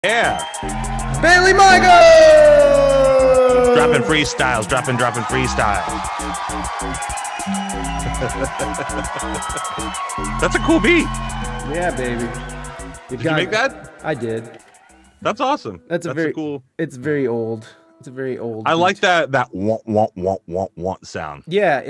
Yeah. Bentley Michaels! Dropping freestyles, dropping freestyles. That's a cool beat. Yeah, baby. Did you make that? I did. That's awesome. That's a cool. It's very old. It's a very old I beat. like that want sound. Yeah,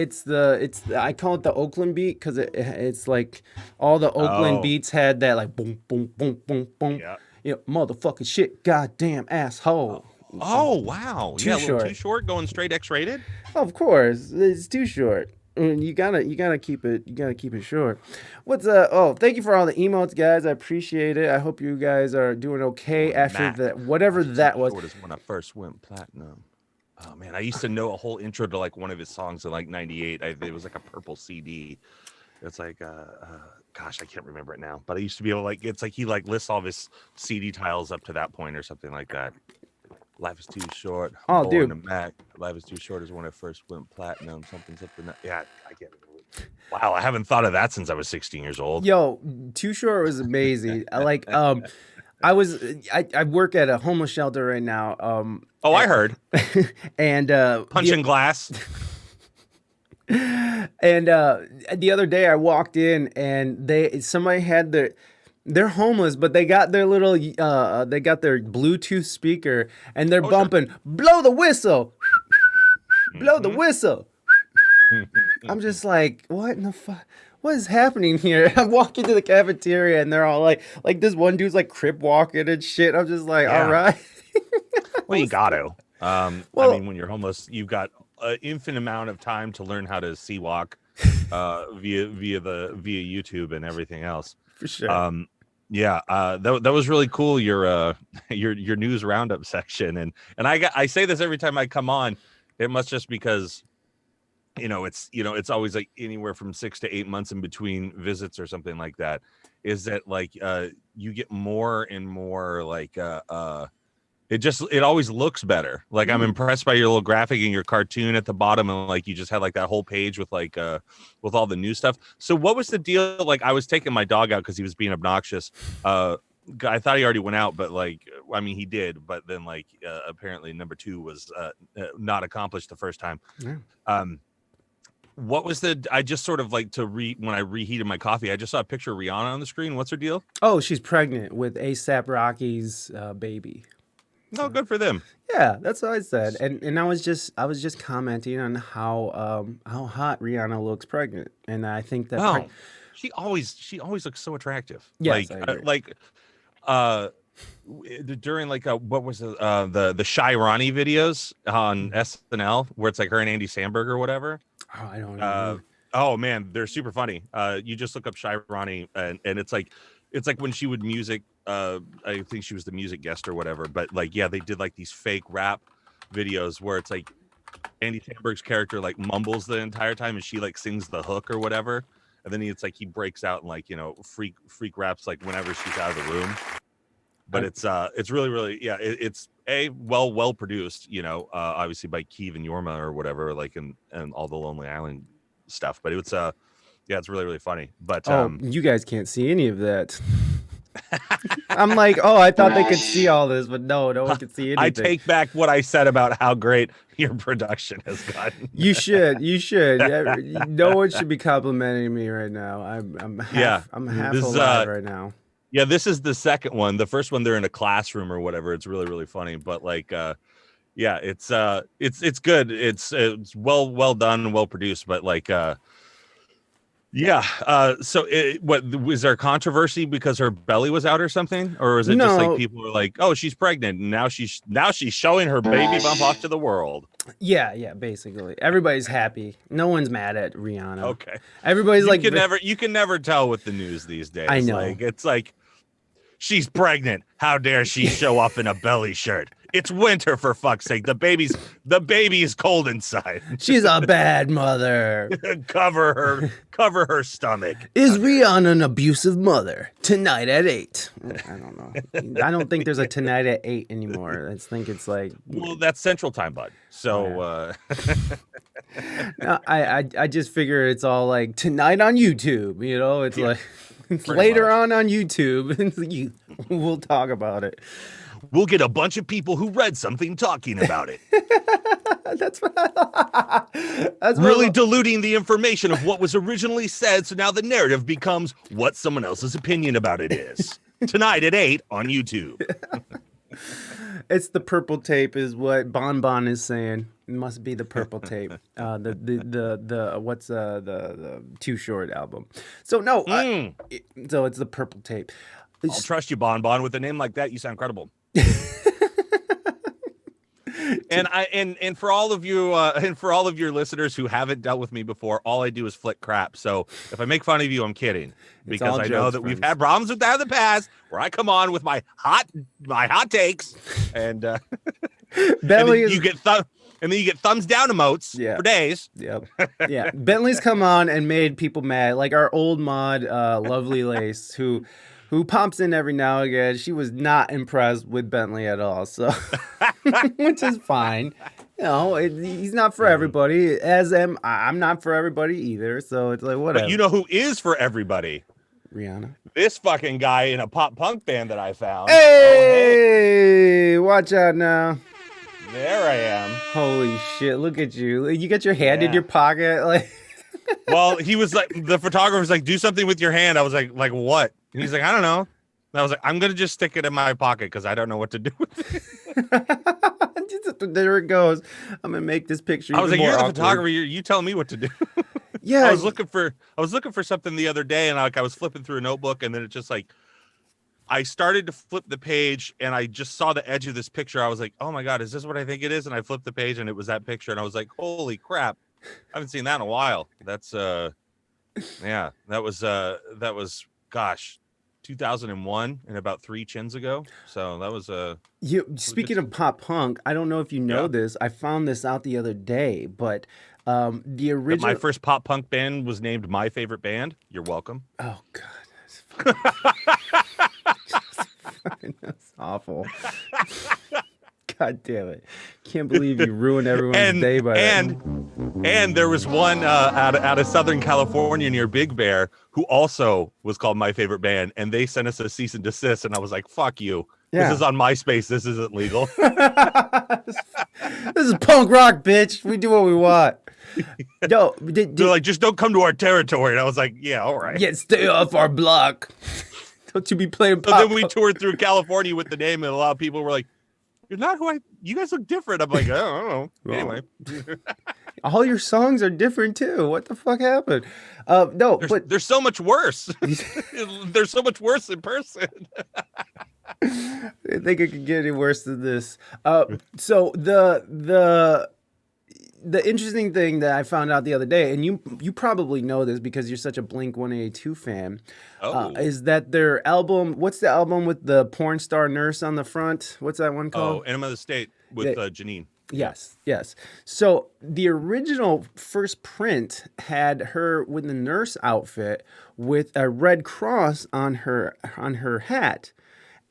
I call it the Oakland beat because it's like all the Oakland beats had that like boom, boom, boom, boom, boom. Yeah. You know, motherfucking shit, goddamn asshole. Oh wow. Too short. Too short, going straight X-rated. Of course, it's too short. You gotta keep it. You gotta keep it short. What's thank you for all the emotes, guys. I appreciate it. I hope you guys are doing okay after that. Whatever that was. Short is when I first went platinum. Oh man, I used to know a whole intro to like one of his songs in like '98. It was like a purple CD. It's like gosh, I can't remember it now. But I used to be able to like, it's like he like lists all of his CD titles up to that point or something like that. Life is too short. Oh, dude. Mac. Life is too short is when I first went platinum. Something. Yeah, I get it. Wow, I haven't thought of that since I was 16 years old. Yo, Too Short was amazing. I work at a homeless shelter right now. I heard. And punching glass. And the other day I walked in and somebody had they're homeless, but they got their little they got their Bluetooth speaker and they're bumping, sure. Blow the whistle, blow the whistle. I'm just like, what in the fuck? What is happening here? I'm walking to the cafeteria and they're all like this one dude's like crip walking and shit. I'm just like, all right. Well, you got to. I mean, when you're homeless, you've got an infinite amount of time to learn how to sea walk via YouTube and everything else. For sure. That was really cool. Your news roundup section, and I say this every time I come on. It must just because, it's always like anywhere from 6 to 8 months in between visits or something like that. Is that like you get more and more like it always looks better. Like I'm impressed by your little graphic and your cartoon at the bottom, and like you just had like that whole page with like with all the new stuff. So what was the deal? Like I was taking my dog out because he was being obnoxious. I thought he already went out, but like I mean he did, but then like apparently number 2 was not accomplished the first time. Yeah. What was I just sort of like when I reheated my coffee, I just saw a picture of Rihanna on the screen. What's her deal? Oh, she's pregnant with A$AP Rocky's baby. No, good for them. Yeah, that's what I said, and I was just commenting on how hot Rihanna looks pregnant, and I think that she always looks so attractive. Yes, During like what was the Shy Ronnie videos on SNL where it's like her and Andy Samberg or whatever. Oh, I don't know. Oh man, they're super funny. You just look up Shy Ronnie and it's like when she would music. I think she was the music guest or whatever, but like, yeah, they did like these fake rap videos where it's like Andy Samberg's character like mumbles the entire time and she like sings the hook or whatever. And then it's like he breaks out and like, freak raps like whenever she's out of the room. But it's really, really, yeah, it's well produced, obviously by Keeve and Yorma or whatever, like and all the Lonely Island stuff. But it's it's really, really funny. But you guys can't see any of that. I'm like, I thought they could see all this, but no one could see anything. I take back what I said about how great your production has gotten. You should. No one should be complimenting me right now. I'm half alive right now. Yeah, this is the second one. The first one, they're in a classroom or whatever. It's really, really funny. But like, it's good. It's well done, well produced. But like, so what was there controvecy because her belly was out or something, or was it just like people were like, oh, she's pregnant and now she's showing her baby bump off to the world? Yeah, basically everybody's happy. No one's mad at Rihanna. Okay, everybody's you can never tell with the news these days. I know. Like, it's like she's pregnant. How dare she show up in a belly shirt? It's winter, for fuck's sake. The baby is cold inside. She's a bad mother. Cover her stomach. Is Rihanna an abusive mother? Tonight at 8. I don't know. I don't think there's a tonight at 8 anymore. I think it's like, well, that's Central Time, bud. So no, I just figure it's all like tonight on YouTube. It's like Later much. on YouTube. We'll talk about it. We'll get a bunch of people who read something talking about it. That's what that's Really what diluting the information of what was originally said, so now the narrative becomes what someone else's opinion about it is. Tonight at 8 on YouTube. it's the purple tape is what Bon Bon is saying. It must be the purple tape. The what's the Too Short album. So no, so it's the purple tape. I'll trust you, Bon Bon. With a name like that, you sound credible. And for all of you and for all of your listeners who haven't dealt with me before, all I do is flick crap. So if I make fun of you, I'm kidding, because I know that we've had problems with that in the past, where I come on with my hot takes, and Bentley and then you get thumbs down emotes for days. Yep. Yeah. Bentley's come on and made people mad, like our old mod, Lovely Lace, who pops in every now and again. She was not impressed with Bentley at all, so which is fine. You know, he's not for everybody. I'm not for everybody either. So it's like whatever. But you know who is for everybody? Rihanna. This fucking guy in a pop punk band that I found. Hey, watch out now. There I am. Holy shit! Look at you. You got your hand in your pocket, like. Well, he was like, the photographer was like, do something with your hand. I was like what? And he's like, I don't know. And I was like, I'm going to just stick it in my pocket because I don't know what to do with it. There it goes. I'm going to make this picture. I was like, you're the awkward. photographer. You tell me what to do. Yeah. I was looking for something the other day, and I was flipping through a notebook, and then it just like, I started to flip the page, and I just saw the edge of this picture. I was like, oh my God, is this what I think it is? And I flipped the page, and it was that picture. And I was like, holy crap. I haven't seen that in a while. That's yeah, that was gosh, 2001, and about 3 chins ago. So that was speaking of pop punk, I don't know if you know this. I found this out the other day, but the original. My first pop punk band was named My Favorite Band. You're welcome. Oh God, that's awful. God damn it. Can't believe you ruined everyone's day by that. And there was one out of Southern California near Big Bear who also was called My Favorite Band, and they sent us a cease and desist, and I was like, fuck you. Yeah. This is on MySpace. This isn't legal. This is punk rock, bitch. We do what we want. No, they're like, just don't come to our territory. And I was like, yeah, all right. Yeah, stay off our block. Don't you be playing pop. So then we toured through California with the name, and a lot of people were like, you're not who you guys look different. I'm like, I don't know. Anyway. All your songs are different too. What the fuck happened? No, but they're so much worse. They're so much worse in person. I think it could get any worse than this. So the interesting thing that I found out the other day, and you probably know this because you're such a Blink-182 fan, is that their album, what's the album with the porn star nurse on the front? What's that one called? Oh, Enema of the State with Janine. Yes. So the original first print had her with the nurse outfit with a red cross on her hat.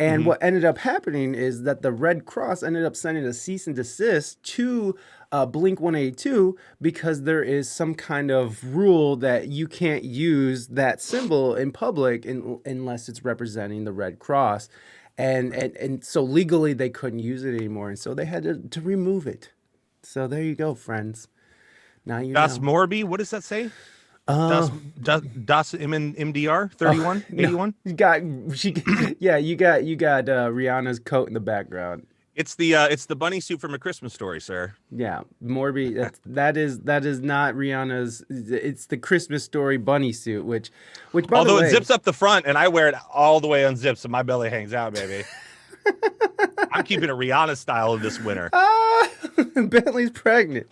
And what ended up happening is that the Red Cross ended up sending a cease and desist to Blink-182 because there is some kind of rule that you can't use that symbol in public unless it's representing the Red Cross. And so legally they couldn't use it anymore. And so they had to remove it. So there you go, friends. Now you Das know. Morbi, what does that say? Das MDR 31 81. You got Rihanna's coat in the background. It's the bunny suit from A Christmas Story, sir. Yeah, Morbi. That is not Rihanna's. It's the Christmas Story bunny suit, which by although the way, it zips up the front, and I wear it all the way unzipped, so my belly hangs out, baby. I'm keeping it Rihanna style this winter. Bentley's pregnant.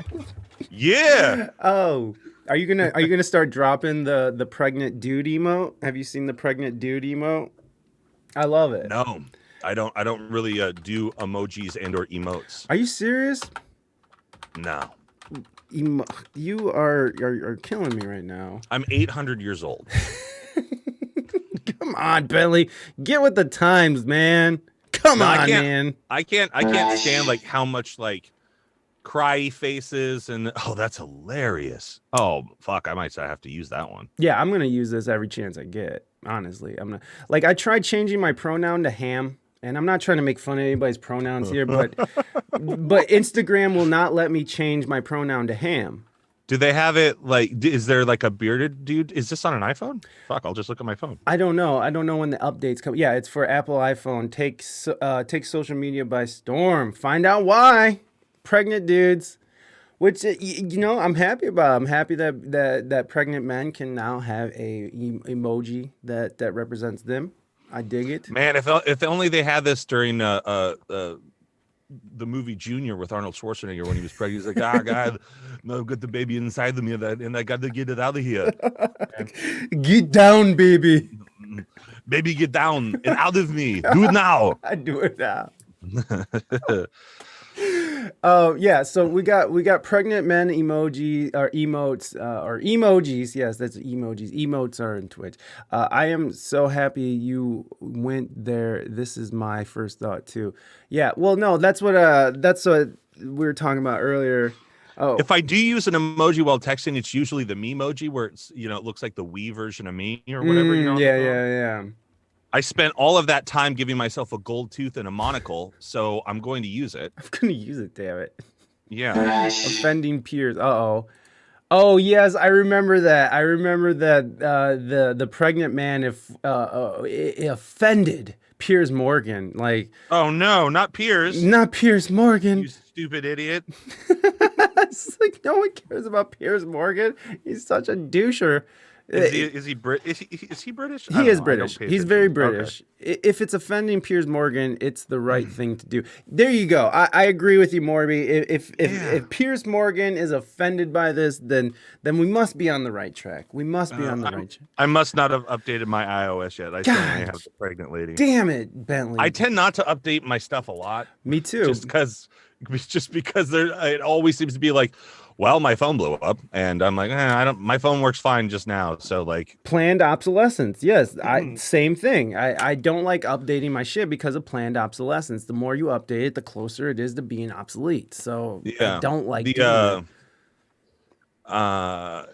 Yeah. Oh. Are you gonna start dropping the pregnant dude emote? Have you seen the pregnant dude emote? I love it. No, I don't really do emojis and or emotes. Are you serious? No. You are killing me right now. I'm 800 years old. Come on, Bentley, get with the times, man. Come on, man. I can't stand like how much like cry faces and that's hilarious. Oh fuck, I might have to use that one. Yeah, I'm gonna use this every chance I get. Honestly, I'm not like I tried changing my pronoun to ham, and I'm not trying to make fun of anybody's pronouns here, but Instagram will not let me change my pronoun to ham. Do they have it like? Is there like a bearded dude? Is this on an iPhone? Fuck, I'll just look at my phone. I don't know. I don't know when the updates come. Yeah, it's for Apple iPhone. Take social media by storm. Find out why. Pregnant dudes, which I'm happy about. I'm happy that pregnant men can now have a emoji that represents them. I dig it. Man, if only they had this during the movie Junior with Arnold Schwarzenegger when he was pregnant. He's like, ah, God, no, I've got the baby inside of me, and I got to get it out of here. And, Get down, baby. baby, get down and out of me. Do it now. I do it now. Yeah, so we got pregnant men emoji or emotes or emojis. Yes, that's emojis. Emotes are in Twitch. I am so happy you went there. This is my first thought too. Yeah, well, no, that's what we were talking about earlier. Oh, If I do use an emoji while texting, it's usually the me emoji where it's it looks like the we version of me or whatever. yeah. I spent all of that time giving myself a gold tooth and a monocle, so I'm going to use it. I'm gonna use it. Damn it. Yeah. Offending peers. Uh-oh. Oh yes, I remember that. I remember that the pregnant man if offended Piers Morgan. Like, Oh no, not Piers. not Piers Morgan. You stupid idiot. It's like no one cares about Piers Morgan. He's such a doucher. Is he British? I He don't is know. I don't British. pay He's very attention. British. If it's offending Piers Morgan, it's the right thing to do. There you go. I agree with you, Morby. If Piers Morgan is offended by this, then we must be on the right track. We must be on the right track. I must not have updated my iOS yet. I still only have the pregnant lady. Damn it, Bentley. I tend not to update my stuff a lot. Me too. Just because it always seems to be like, well, my phone blew up, and I'm like, my phone works fine just now. So like Planned obsolescence. Yes, same thing. I don't like updating my shit because of planned obsolescence. The more you update it, the closer it is to being obsolete. So I don't like doing that.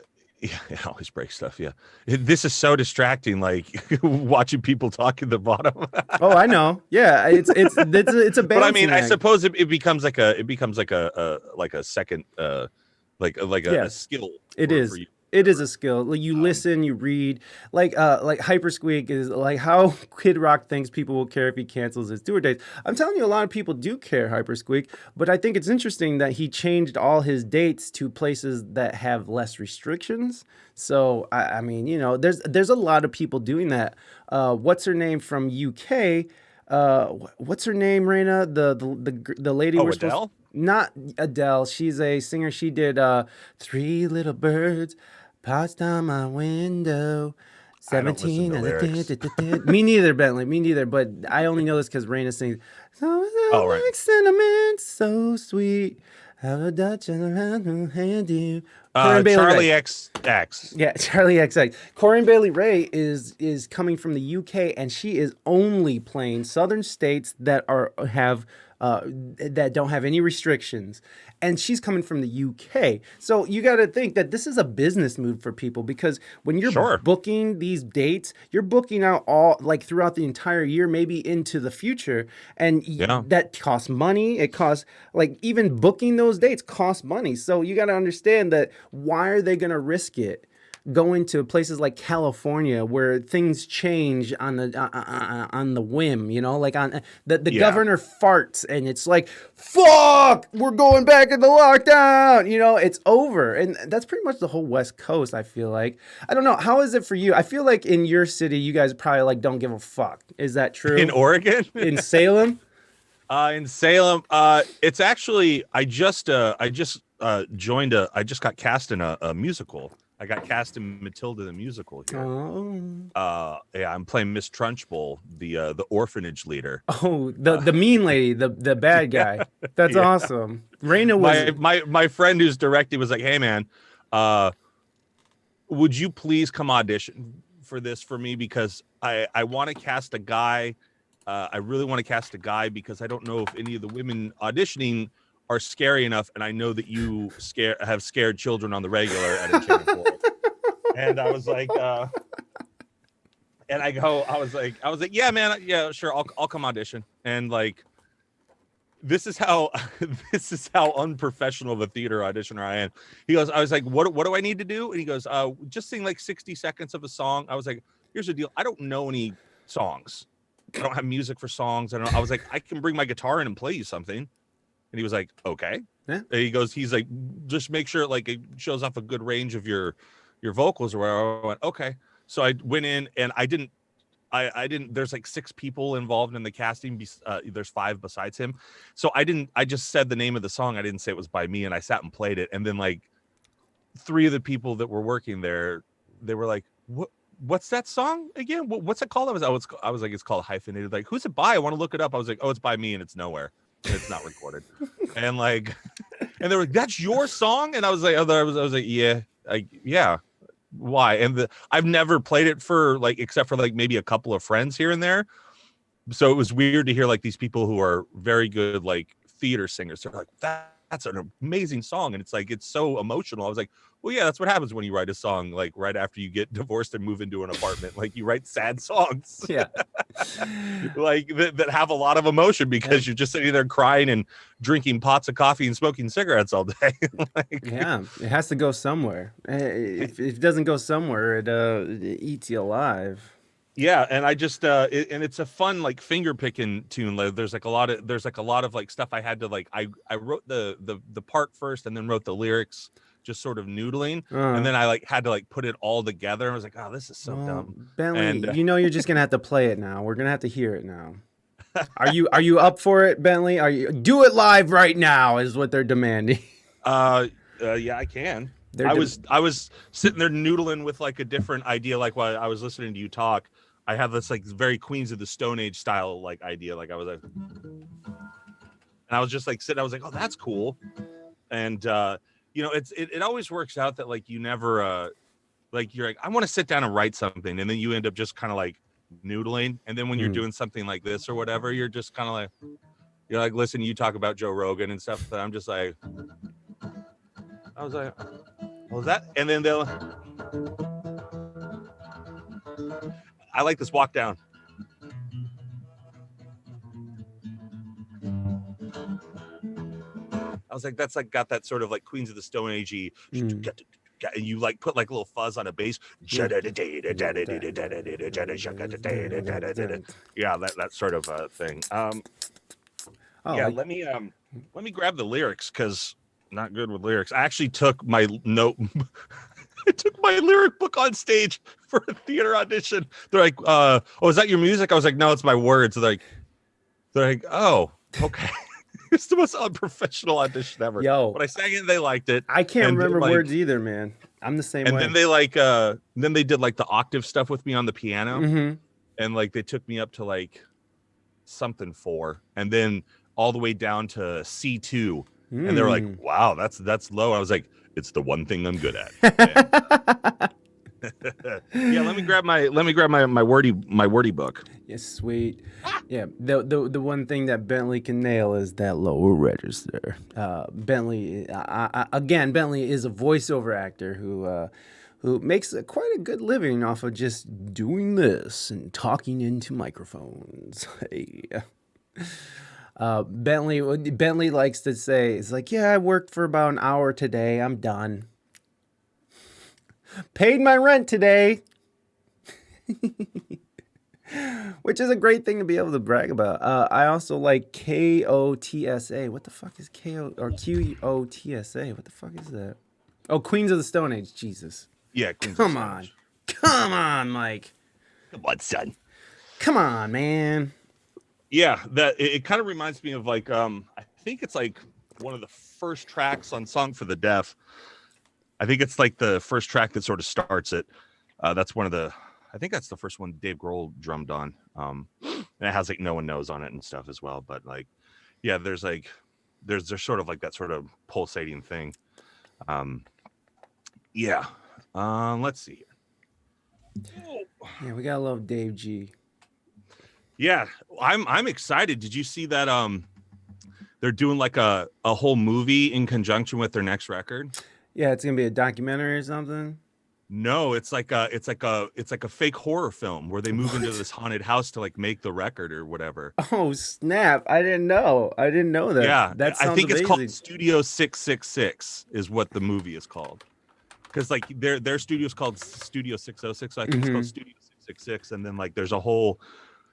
Yeah, it always breaks stuff. Yeah, this is so distracting. Like watching people talk at the bottom. Oh, I know. Yeah, it's a balancing But I mean, I act. suppose it becomes like a second a skill. It for is. you. It is a skill. Like you listen, you read. Like Hypersqueak is like how Kid Rock thinks people will care if he cancels his tour dates. I'm telling you, a lot of people do care, Hypersqueak. But I think it's interesting that he changed all his dates to places that have less restrictions. So I mean, there's a lot of people doing that. What's her name from UK? What's her name, Reina? The lady we're supposed Adele? not Adele. She's a singer. She did Three Little Birds passed down my window. I don't listen 17 to and lyrics. me neither, Bentley. Me neither. But I only know this because Raina sings. So Oh, right. like cinnamon, so sweet. Have a Dutch and around hand you. Corinne Bailey Charlie Ray. XX. Yeah, Charlie XX. Corinne Bailey Ray is coming from the UK, and she is only playing southern states that that don't have any restrictions, and she's coming from the UK. So you got to think that this is a business move for people because when you're Sure. booking these dates, you're booking out all like throughout the entire year, maybe into the future, and Yeah. that costs money. It costs like even booking those dates costs money. So you got to understand that why are they going to risk it? Going to places like California where things change on the whim, like on the Yeah. governor farts and it's like, fuck, we're going back into lockdown. It's over. And that's pretty much the whole West Coast, I feel like. I don't know. How is it for you? I feel like in your city, you guys probably like don't give a fuck. Is that true? In Oregon? In Salem? In Salem, it's actually I just joined I just got cast in a musical. I got cast in Matilda the musical here. Oh. Yeah, I'm playing Miss Trunchbull, the orphanage leader. Oh, the mean lady, the bad guy. That's Yeah. awesome. Raina was My friend who's directing was like, "Hey man, would you please come audition for this for me because I want to cast a guy. I really want to cast a guy because I don't know if any of the women auditioning are scary enough, and I know that you have scared children on the regular at Enchanted Forest." And I was like, And I was like, yeah, man, yeah, sure, I'll come audition. And like, this is how this is how unprofessional of a theater auditioner I am. He goes, I was like, what do I need to do? And he goes, just sing like 60 seconds of a song. I was like, here's the deal. I don't know any songs. I don't have music for songs. I was like, I can bring my guitar in and play you something. And he was like, okay. Yeah. And he's like, just make sure like it shows off a good range of your vocals or whatever. I went, okay. So I went in and I didn't, there's like 6 people involved in the casting. There's 5 besides him. So I just said the name of the song. I didn't say it was by me, and I sat and played it. And then like 3 of the people that were working there, they were like, what's that song again? What's it called? I was like, it's called Hyphenated. Like, who's it by? I want to look it up. I was like, oh, it's by me, and it's nowhere. And it's not recorded. And like, and they were like, that's your song? And I was like, I was like, yeah. Why? And I've never played it for like, except for like maybe a couple of friends here and there. So it was weird to hear like these people who are very good like theater singers. They're like, that's an amazing song, and it's like it's so emotional. I was like, well, yeah, that's what happens when you write a song like right after you get divorced and move into an apartment. Like you write sad songs, Yeah. like that have a lot of emotion because you're just sitting there crying and drinking pots of coffee and smoking cigarettes all day. Like, Yeah, it has to go somewhere. If it doesn't go somewhere, it eats you alive. yeah, and I just and it's a fun like finger picking tune. Like, there's like a lot of like stuff I had to like I wrote the part first and then wrote the lyrics just sort of noodling, and then I like had to like put it all together. I was like, oh, this is so dumb. Bentley, And you know you're just gonna have to play it now. We're gonna have to hear it now. Are you up for it, Bentley? Are you do it live right now? Is what they're demanding. Yeah, I can. I was sitting there noodling with like a different idea. Like while I was listening to you talk, I have this like very Queens of the Stone Age style like idea. Like I was like, and I was just like sitting. I was like, oh, that's cool. And you know, it always works out that like you never like you're like, I want to sit down and write something, and then you end up just kind of like noodling. And then when you're doing something like this or whatever, you're just kind of like, you're like, listen, you talk about Joe Rogan and stuff. That I'm just like, I was like, well, that, and then I like this walk down. I was like, that's like got that sort of like Queens of the Stone Age-y, and you like put like a little fuzz on a bass. Yeah, that sort of thing. Yeah, let me grab the lyrics because I'm not good with lyrics. I actually took my note. I took my lyric book on stage for a theater audition. They're like, oh, is that your music? I was like, no, it's my words. They're like, oh, okay. It's the most unprofessional audition ever. Yo, but I sang it, they liked it. I can't remember words either, man. I'm the same way. And then they like then they did like the octave stuff with me on the piano. And like they took me up to like something 4 and then all the way down to C2. And they were like, wow, that's low. I was like, it's the one thing I'm good at. Yeah, let me grab my wordy book. Yes, sweet. Yeah, the one thing that Bentley can nail is that lower register. Bentley, again, Bentley is a voiceover actor who makes quite a good living off of just doing this and talking into microphones. Hey. Bentley likes to say, it's like, yeah, I worked for about an hour today. I'm done. Paid my rent today. Which is a great thing to be able to brag about. I also like KOTSA. What the fuck is KO or QOTSA? What the fuck is that? Oh, Queens of the Stone Age. Jesus. Yeah, Queens Come on. Come on, Mike. Come on, son. Come on, man. Yeah, that it kind of reminds me of like I think it's like one of the first tracks on Song for the Deaf. I think it's like the first track that sort of starts it. That's one of the, I think that's the first one Dave Grohl drummed on. And it has like No One Knows on it and stuff as well. But like, yeah, there's sort of like that sort of pulsating thing. Yeah. Let's see here. Yeah, we gotta love Dave G. Yeah, I'm excited. Did you see that they're doing like a whole movie in conjunction with their next record? Yeah, it's gonna be a documentary or something. No, it's like a fake horror film where they move into this haunted house to like make the record or whatever. Oh snap! I didn't know. I didn't know that. Yeah, That I sounds think it's called amazing. Studio 666 is what the movie is called. Because like their studio is called Studio 606, so I think it's called Hmm. Studio 666, and then like there's a whole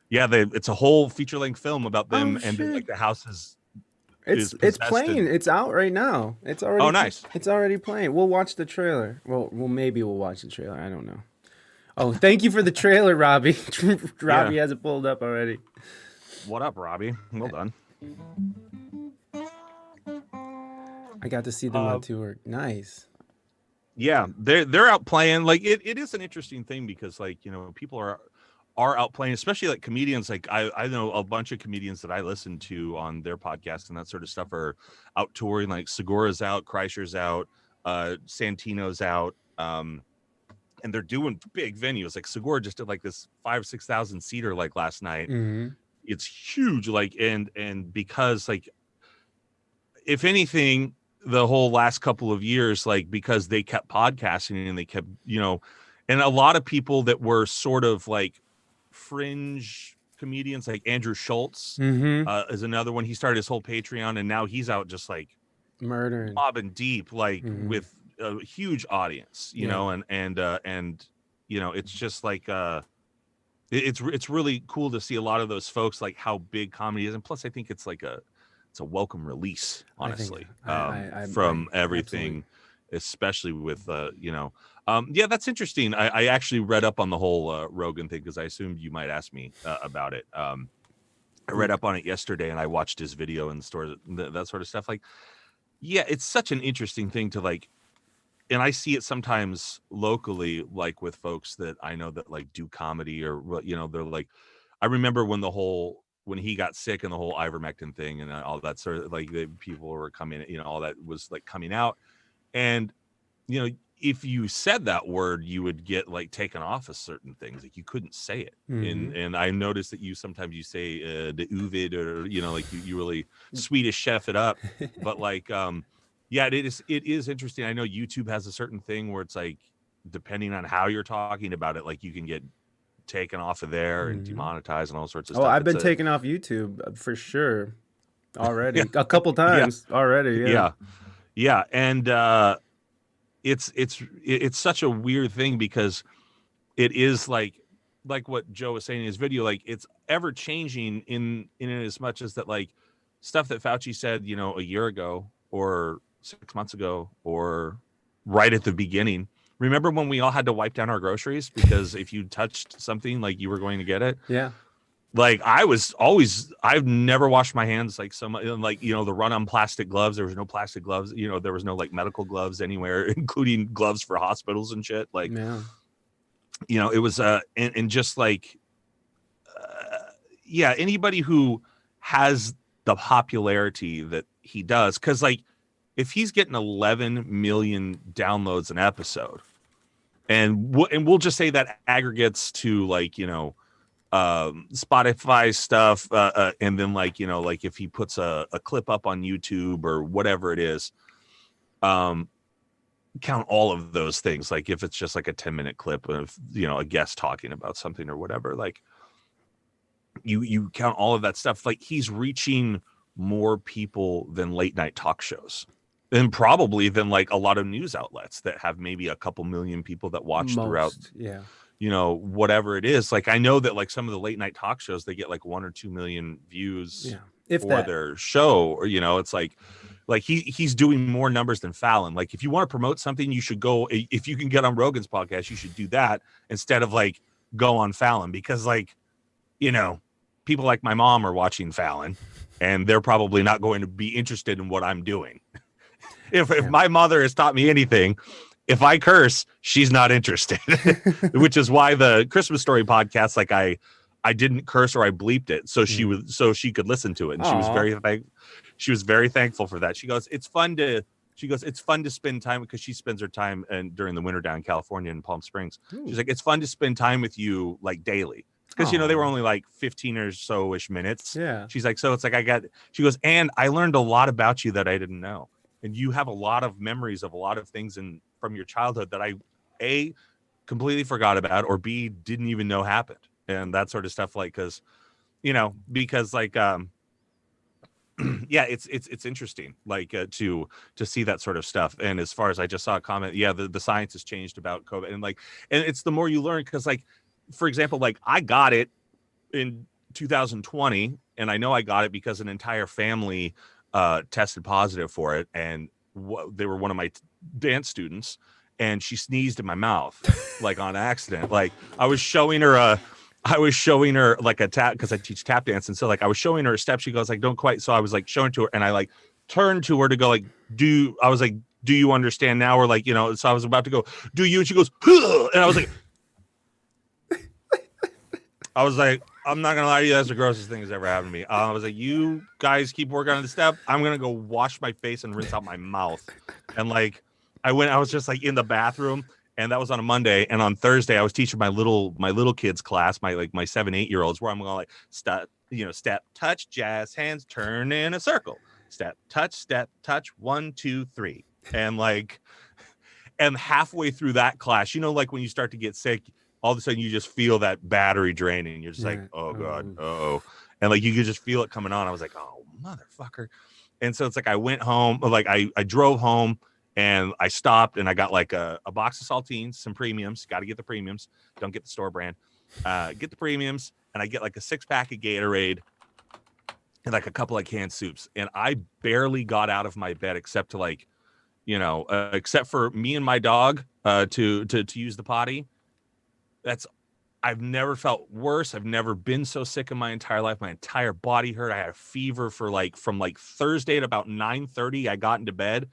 it's a whole feature length film about Oh them, and then shit! like the house is It's possessed playing. and It's out right now. It's oh already nice. it's already playing. We'll watch the trailer. Well, maybe we'll watch the trailer. I don't know. Oh, thank you for the trailer, Robbie. Yeah. Robbie has it pulled up already. What up, Robbie? Well done. I got to see them on tour. Nice. Yeah, they're out playing. Like it is an interesting thing because like, you know, people are out playing, especially like comedians. Like I know a bunch of comedians that I listen to on their podcast and that sort of stuff are out touring. Like Segura's out, Kreischer's out, Santino's out. And they're doing big venues. Like Segura just did like this 5,000-6,000 seater like last night. Hmm. It's huge. Like and because like if anything, the whole last couple of years, like because they kept podcasting and they kept, you know, and a lot of people that were sort of like fringe comedians, like Andrew Schultz, Hmm. is another one. He started his whole Patreon and now he's out just like Murdering. mobbing deep, like Hmm. with a huge audience, you Yeah. know, and you know, it's just like it's really cool to see a lot of those folks like how big comedy is, and plus I think it's like it's a welcome release, I think honestly, I from everything, absolutely. especially with you know, yeah, that's interesting. I actually read up on the whole Rogan thing because I assumed you might ask me about it. I read up on it yesterday and I watched his video and that sort of stuff. Like, yeah, it's such an interesting thing to like, and I see it sometimes locally, like with folks that I know that like do comedy or you know, they're like, I remember when he got sick and the whole ivermectin thing and all that sort of like the people were coming, you know, all that was like coming out, and you know, if you said that word, you would get like taken off of certain things, like you couldn't say it. Hmm. And I noticed that you sometimes you say the uvid or you know, like you really Swedish chef it up, but like yeah, it is interesting. I know YouTube has a certain thing where it's like depending on how you're talking about it, like you can get taken off of there and Hmm. demonetized and all sorts of Oh, stuff. I've It's been a taken off YouTube for sure yeah, already. A couple yeah, times already. Yeah. yeah, yeah, and it's such a weird thing because it is like what Joe was saying in his video, like it's ever changing in as much as that like stuff that Fauci said, you know, a year ago or 6 months ago or right at the beginning. Remember when we all had to wipe down our groceries because if you touched something like you were going to get it? Yeah. Like I've never washed my hands like so much, like, you know, the run on plastic gloves. There was no plastic gloves, you know, there was no like medical gloves anywhere, including gloves for hospitals and shit. Like, Yeah. you know, it was and just like yeah, anybody who has the popularity that he does, because like if he's getting 11 million downloads an episode, and we'll just say that aggregates to like, you know, Spotify stuff, and then like, you know, like if he puts a clip up on YouTube or whatever it is, um, count all of those things. Like if it's just like a 10-minute clip of, you know, a guest talking about something or whatever, like you count all of that stuff. Like he's reaching more people than late night talk shows. And probably than like a lot of news outlets that have maybe a couple million people that watch throughout, Most. Yeah. you know, whatever it is. Like I know that like some of the late night talk shows, they get like 1 or 2 million views Yeah. If for that. their show, or you know, it's like he's doing more numbers than Fallon. Like if you want to promote something, you should go, if you can get on Rogan's podcast, you should do that instead of like go on Fallon, because like, you know, people like my mom are watching Fallon and they're probably not going to be interested in what I'm doing. If Yeah. my mother has taught me anything, if I curse, she's not interested. Which is why the Christmas Story podcast, like I didn't curse or I bleeped it so she could listen to it, and Aw. she was very thankful for that. She goes, it's fun to spend time, because she spends her time and during the winter down in California in Palm Springs. Ooh. She's like, it's fun to spend time with you like daily, because you know they were Aw. only like 15 or so ish minutes. Yeah. She's like, so it's like she goes, and I learned a lot about you that I didn't know, and you have a lot of memories of a lot of things from your childhood that I completely forgot about, or B, didn't even know happened, and that sort of stuff. Like, because like yeah, it's interesting, like to see that sort of stuff. And as far as I just saw a comment, yeah, the science has changed about COVID, and like, and it's the more you learn, because like, for example, like I got it in 2020, and I know I got it because an entire family tested positive for it, and they were one of my dance students, and she sneezed in my mouth like on accident. Like I was showing her like a tap, because I teach tap dance, and so like I was showing her a step. She goes like, "Don't quite." So I was like showing to her, and I like turned to her to go like, I was like, "Do you understand now?" Or like, so I was about to go, "Do you?" And she goes, "Huh," and I was like, I'm not gonna lie to you, that's the grossest thing that's ever happened to me. I was like, you guys keep working on the step. I'm gonna go wash my face and rinse out my mouth. And like, I was just like in the bathroom, and that was on a Monday. And on Thursday, I was teaching my little kids class, my 7-8-year-olds, where I'm going like step, touch, jazz hands, turn in a circle, step, touch, 1, 2, 3, and like, and halfway through that class, like when you start to get sick, all of a sudden you just feel that battery draining. You're just like, oh God, oh. And like you could just feel it coming on. I was like, oh motherfucker. And so it's like I went home, like I drove home, and I stopped, and I got like a box of saltines, some premiums. Got to get the premiums. Don't get the store brand. Get the premiums, and I get like a 6-pack of Gatorade and like a couple of canned soups. And I barely got out of my bed except to like, except for me and my dog to use the potty. I've never felt worse. I've never been so sick in my entire life. My entire body hurt. I had a fever from Thursday at about 9:30. I got into bed,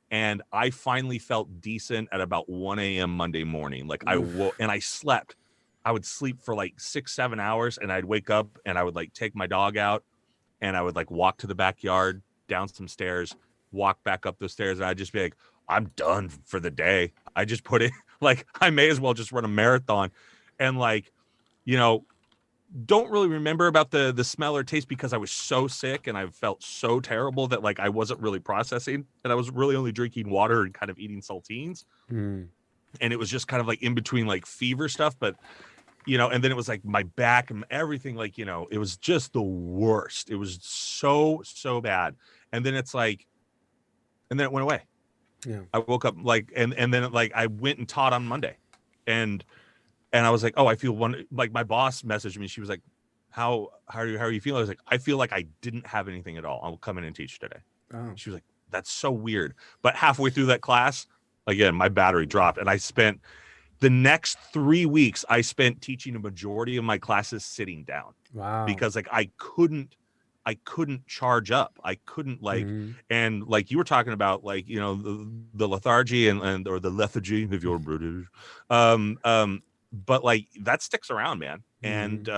and I finally felt decent at about 1 a.m. Monday morning. Like I woke, and I slept. I would sleep for like 6-7 hours, and I'd wake up, and I would like take my dog out, and I would like walk to the backyard, down some stairs, walk back up the stairs, and I'd just be like, I'm done for the day. I just put it like, I may as well just run a marathon. And like, don't really remember about the smell or taste, because I was so sick and I felt so terrible that like I wasn't really processing, and I was really only drinking water and kind of eating saltines. And it was just kind of like in between like fever stuff, but and then it was like my back and everything, like, it was just the worst. It was so bad. And then it's like, and then it went away. Yeah. I woke up like, and then like I went and taught on Monday, and I was like, oh, I feel like my boss messaged me. She was like, how are you feeling? I was like, I feel like I didn't have anything at all. I'll come in and teach today. Oh. She was like, that's so weird. But halfway through that class, again, my battery dropped, and I spent the next 3 weeks, I spent teaching a majority of my classes sitting down. Wow. Because like I couldn't charge up. I couldn't like, and like you were talking about, like, the lethargy and or the lethargy if you're British. But like that sticks around, man. And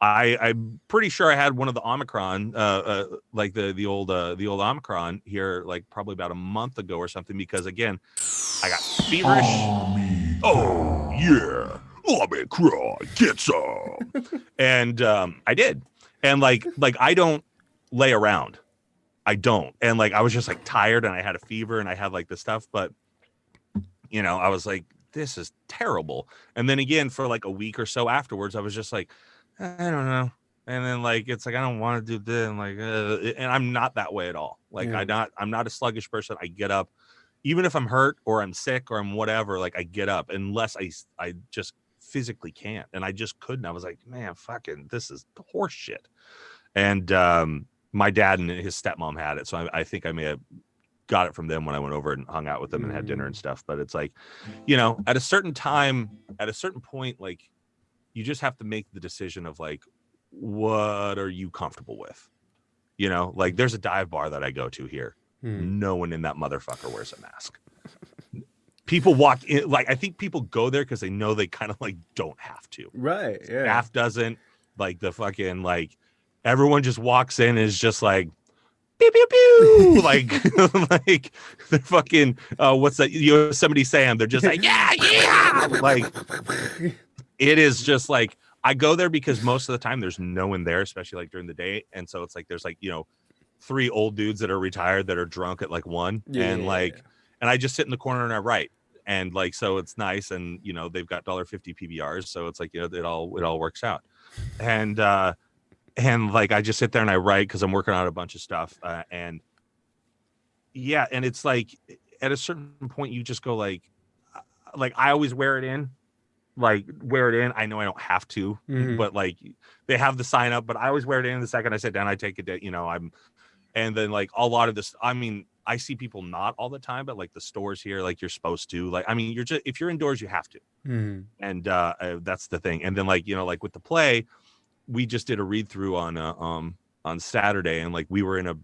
I'm pretty sure I had one of the Omicron, like the old Omicron here, like probably about a month ago or something, because again, I got feverish. Oh yeah. Omicron, get some. And I did. And like I don't lay around. I don't. And like I was just like tired, and I had a fever, and I had like this stuff, but I was like, this is terrible. And then again, for like a week or so afterwards, I was just like, I don't know. And then like it's like I don't want to do this, and like and I'm not that way at all. Like I'm not a sluggish person. I get up, even if I'm hurt or I'm sick or I'm whatever, like I get up, unless I just physically can't. And I just couldn't. I was like, man, fucking this is horse shit. And my dad and his stepmom had it, so I think I may have got it from them when I went over and hung out with them and had dinner and stuff. But it's like, at a certain point, like you just have to make the decision of like, what are you comfortable with? Like there's a dive bar that I go to here. No one in that motherfucker wears a mask. People walk in, like, I think people go there because they know they kind of like don't have to. Right. Yeah. Staff doesn't, like the fucking, like everyone just walks in and is just like, pew pew pew, like like they're fucking what's that Yosemite Sam? They're just like yeah, like it is just like I go there because most of the time there's no one there, especially like during the day, and so it's like there's like 3 old dudes that are retired that are drunk at like 1, and like and I just sit in the corner and I write. And like, so it's nice. And, you know, they've got $1.50 PBRs. So it's like, you know, it all works out. And like, I just sit there and I write cause I'm working on a bunch of stuff. And yeah. And it's like at a certain point you just go like I always wear it in. Like wear it in. I know I don't have to, but like they have the sign up, but I always wear it in. The second I sit down, I take it, you know, and then like a lot of this, I mean, I see people not all the time, but like the stores here, like you're supposed to, like, I mean, you're just, if you're indoors, you have to. And that's the thing. And then like, you know, like with the play, we just did a read through on Saturday, and like we were in a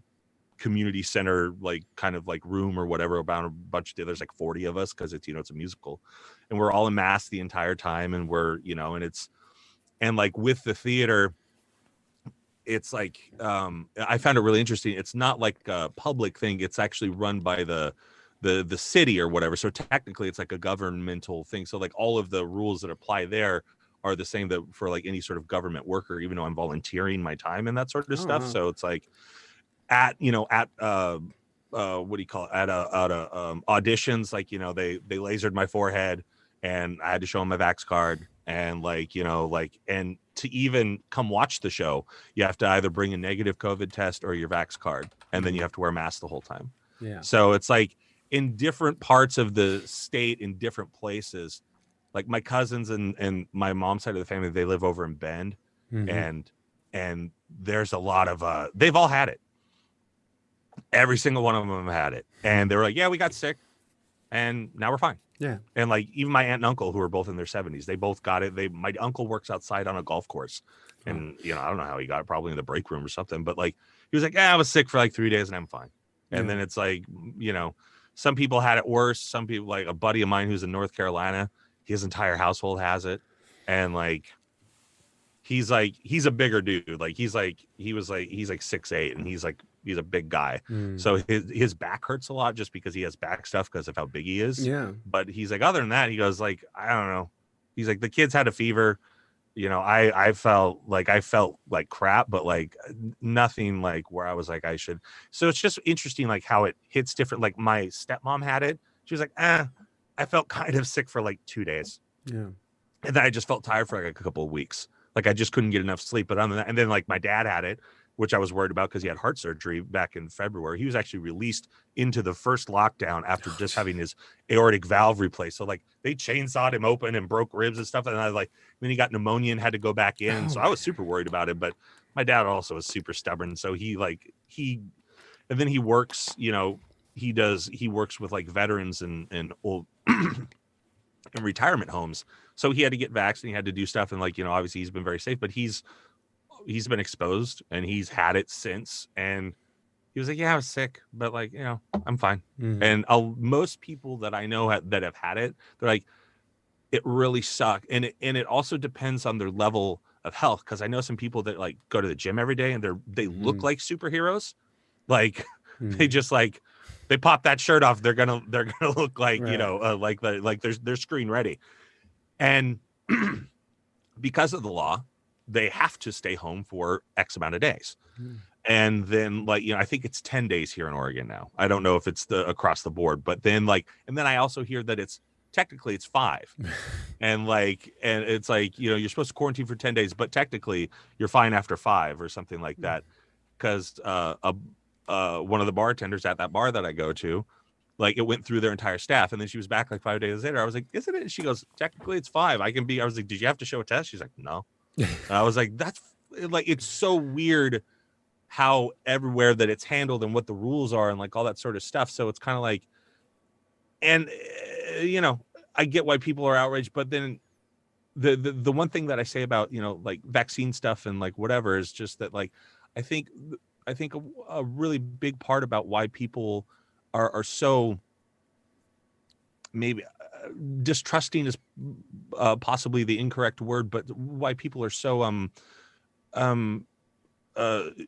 community center, like kind of like room or whatever, about a bunch of, there's like 40 of us, because it's, you know, it's a musical, and we're all in mass the entire time, and we're, you know, and it's, and like with the theater, it's like I found it really interesting. It's not like a public thing, it's actually run by the city or whatever, so technically it's like a governmental thing, so like all of the rules that apply there are the same that for like any sort of government worker, even though I'm volunteering my time and that sort of stuff. Wow. So it's like at, you know, at what do you call it, at auditions, like, you know, they lasered my forehead and I had to show them my vax card, and like, you know, like, and to even come watch the show you have to either bring a negative COVID test or your vax card, and then you have to wear a mask the whole time. Yeah. So it's like in different parts of the state, in different places, like my cousins and my mom's side of the family, they live over in Bend, and there's a lot of they've all had it. Every single one of them had it, and they were like, yeah, we got sick and now we're fine. Yeah. And like even my aunt and uncle, who are both in their 70s, they both got it. My uncle works outside on a golf course, and you know, I don't know how he got it, probably in the break room or something, but like he was like, yeah, I was sick for like 3 days and I'm fine. And then it's like, you know, some people had it worse. Some people, like a buddy of mine who's in North Carolina, his entire household has it. And like he's a bigger dude. Like he's like 6'8", and he's a big guy. So his back hurts a lot just because he has back stuff because of how big he is. Yeah. But he's like, other than that, he goes like, I don't know. He's like, the kids had a fever. You know, I felt like crap, but like nothing like where I was like I should. So it's just interesting like how it hits different. Like my stepmom had it. She was like, I felt kind of sick for like 2 days. Yeah. And then I just felt tired for like a couple of weeks. Like I just couldn't get enough sleep. But and then like my dad had it, which I was worried about because he had heart surgery back in February. He was actually released into the first lockdown after just having his aortic valve replaced. So like they chainsawed him open and broke ribs and stuff. And I like, then he got pneumonia and had to go back in. So I was super worried about it. But my dad also was super stubborn. So and then he works, you know, he works with like veterans and old in retirement homes. So he had to get vaccinated, and he had to do stuff. And like, you know, obviously he's been very safe, but he's been exposed and he's had it since. And he was like, yeah, I was sick, but like, you know, I'm fine. And most people that I know that have had it, they're like, it really sucked. And it also depends on their level of health. Cause I know some people that like go to the gym every day and they look like superheroes. Like they just like, they pop that shirt off. They're gonna look like, you know, like they're screen ready. And because of the law, they have to stay home for X amount of days. And then like, you know, I think it's 10 days here in Oregon now. I don't know if it's across the board, but then like, and then I also hear that it's technically it's 5. And it's like, you know, you're supposed to quarantine for 10 days, but technically you're fine after 5 or something like that. Cause one of the bartenders at that bar that I go to, like it went through their entire staff, and then she was back like 5 days later. I was like, isn't it? She goes, technically it's 5. I was like, did you have to show a test? She's like, no. And I was like, that's like, it's so weird how everywhere that it's handled and what the rules are and like all that sort of stuff. So it's kind of like, and you know, I get why people are outraged, but then the one thing that I say about, you know, like vaccine stuff and like whatever is just that, like, I think a really big part about why people are so maybe distrusting is possibly the incorrect word, but why people are so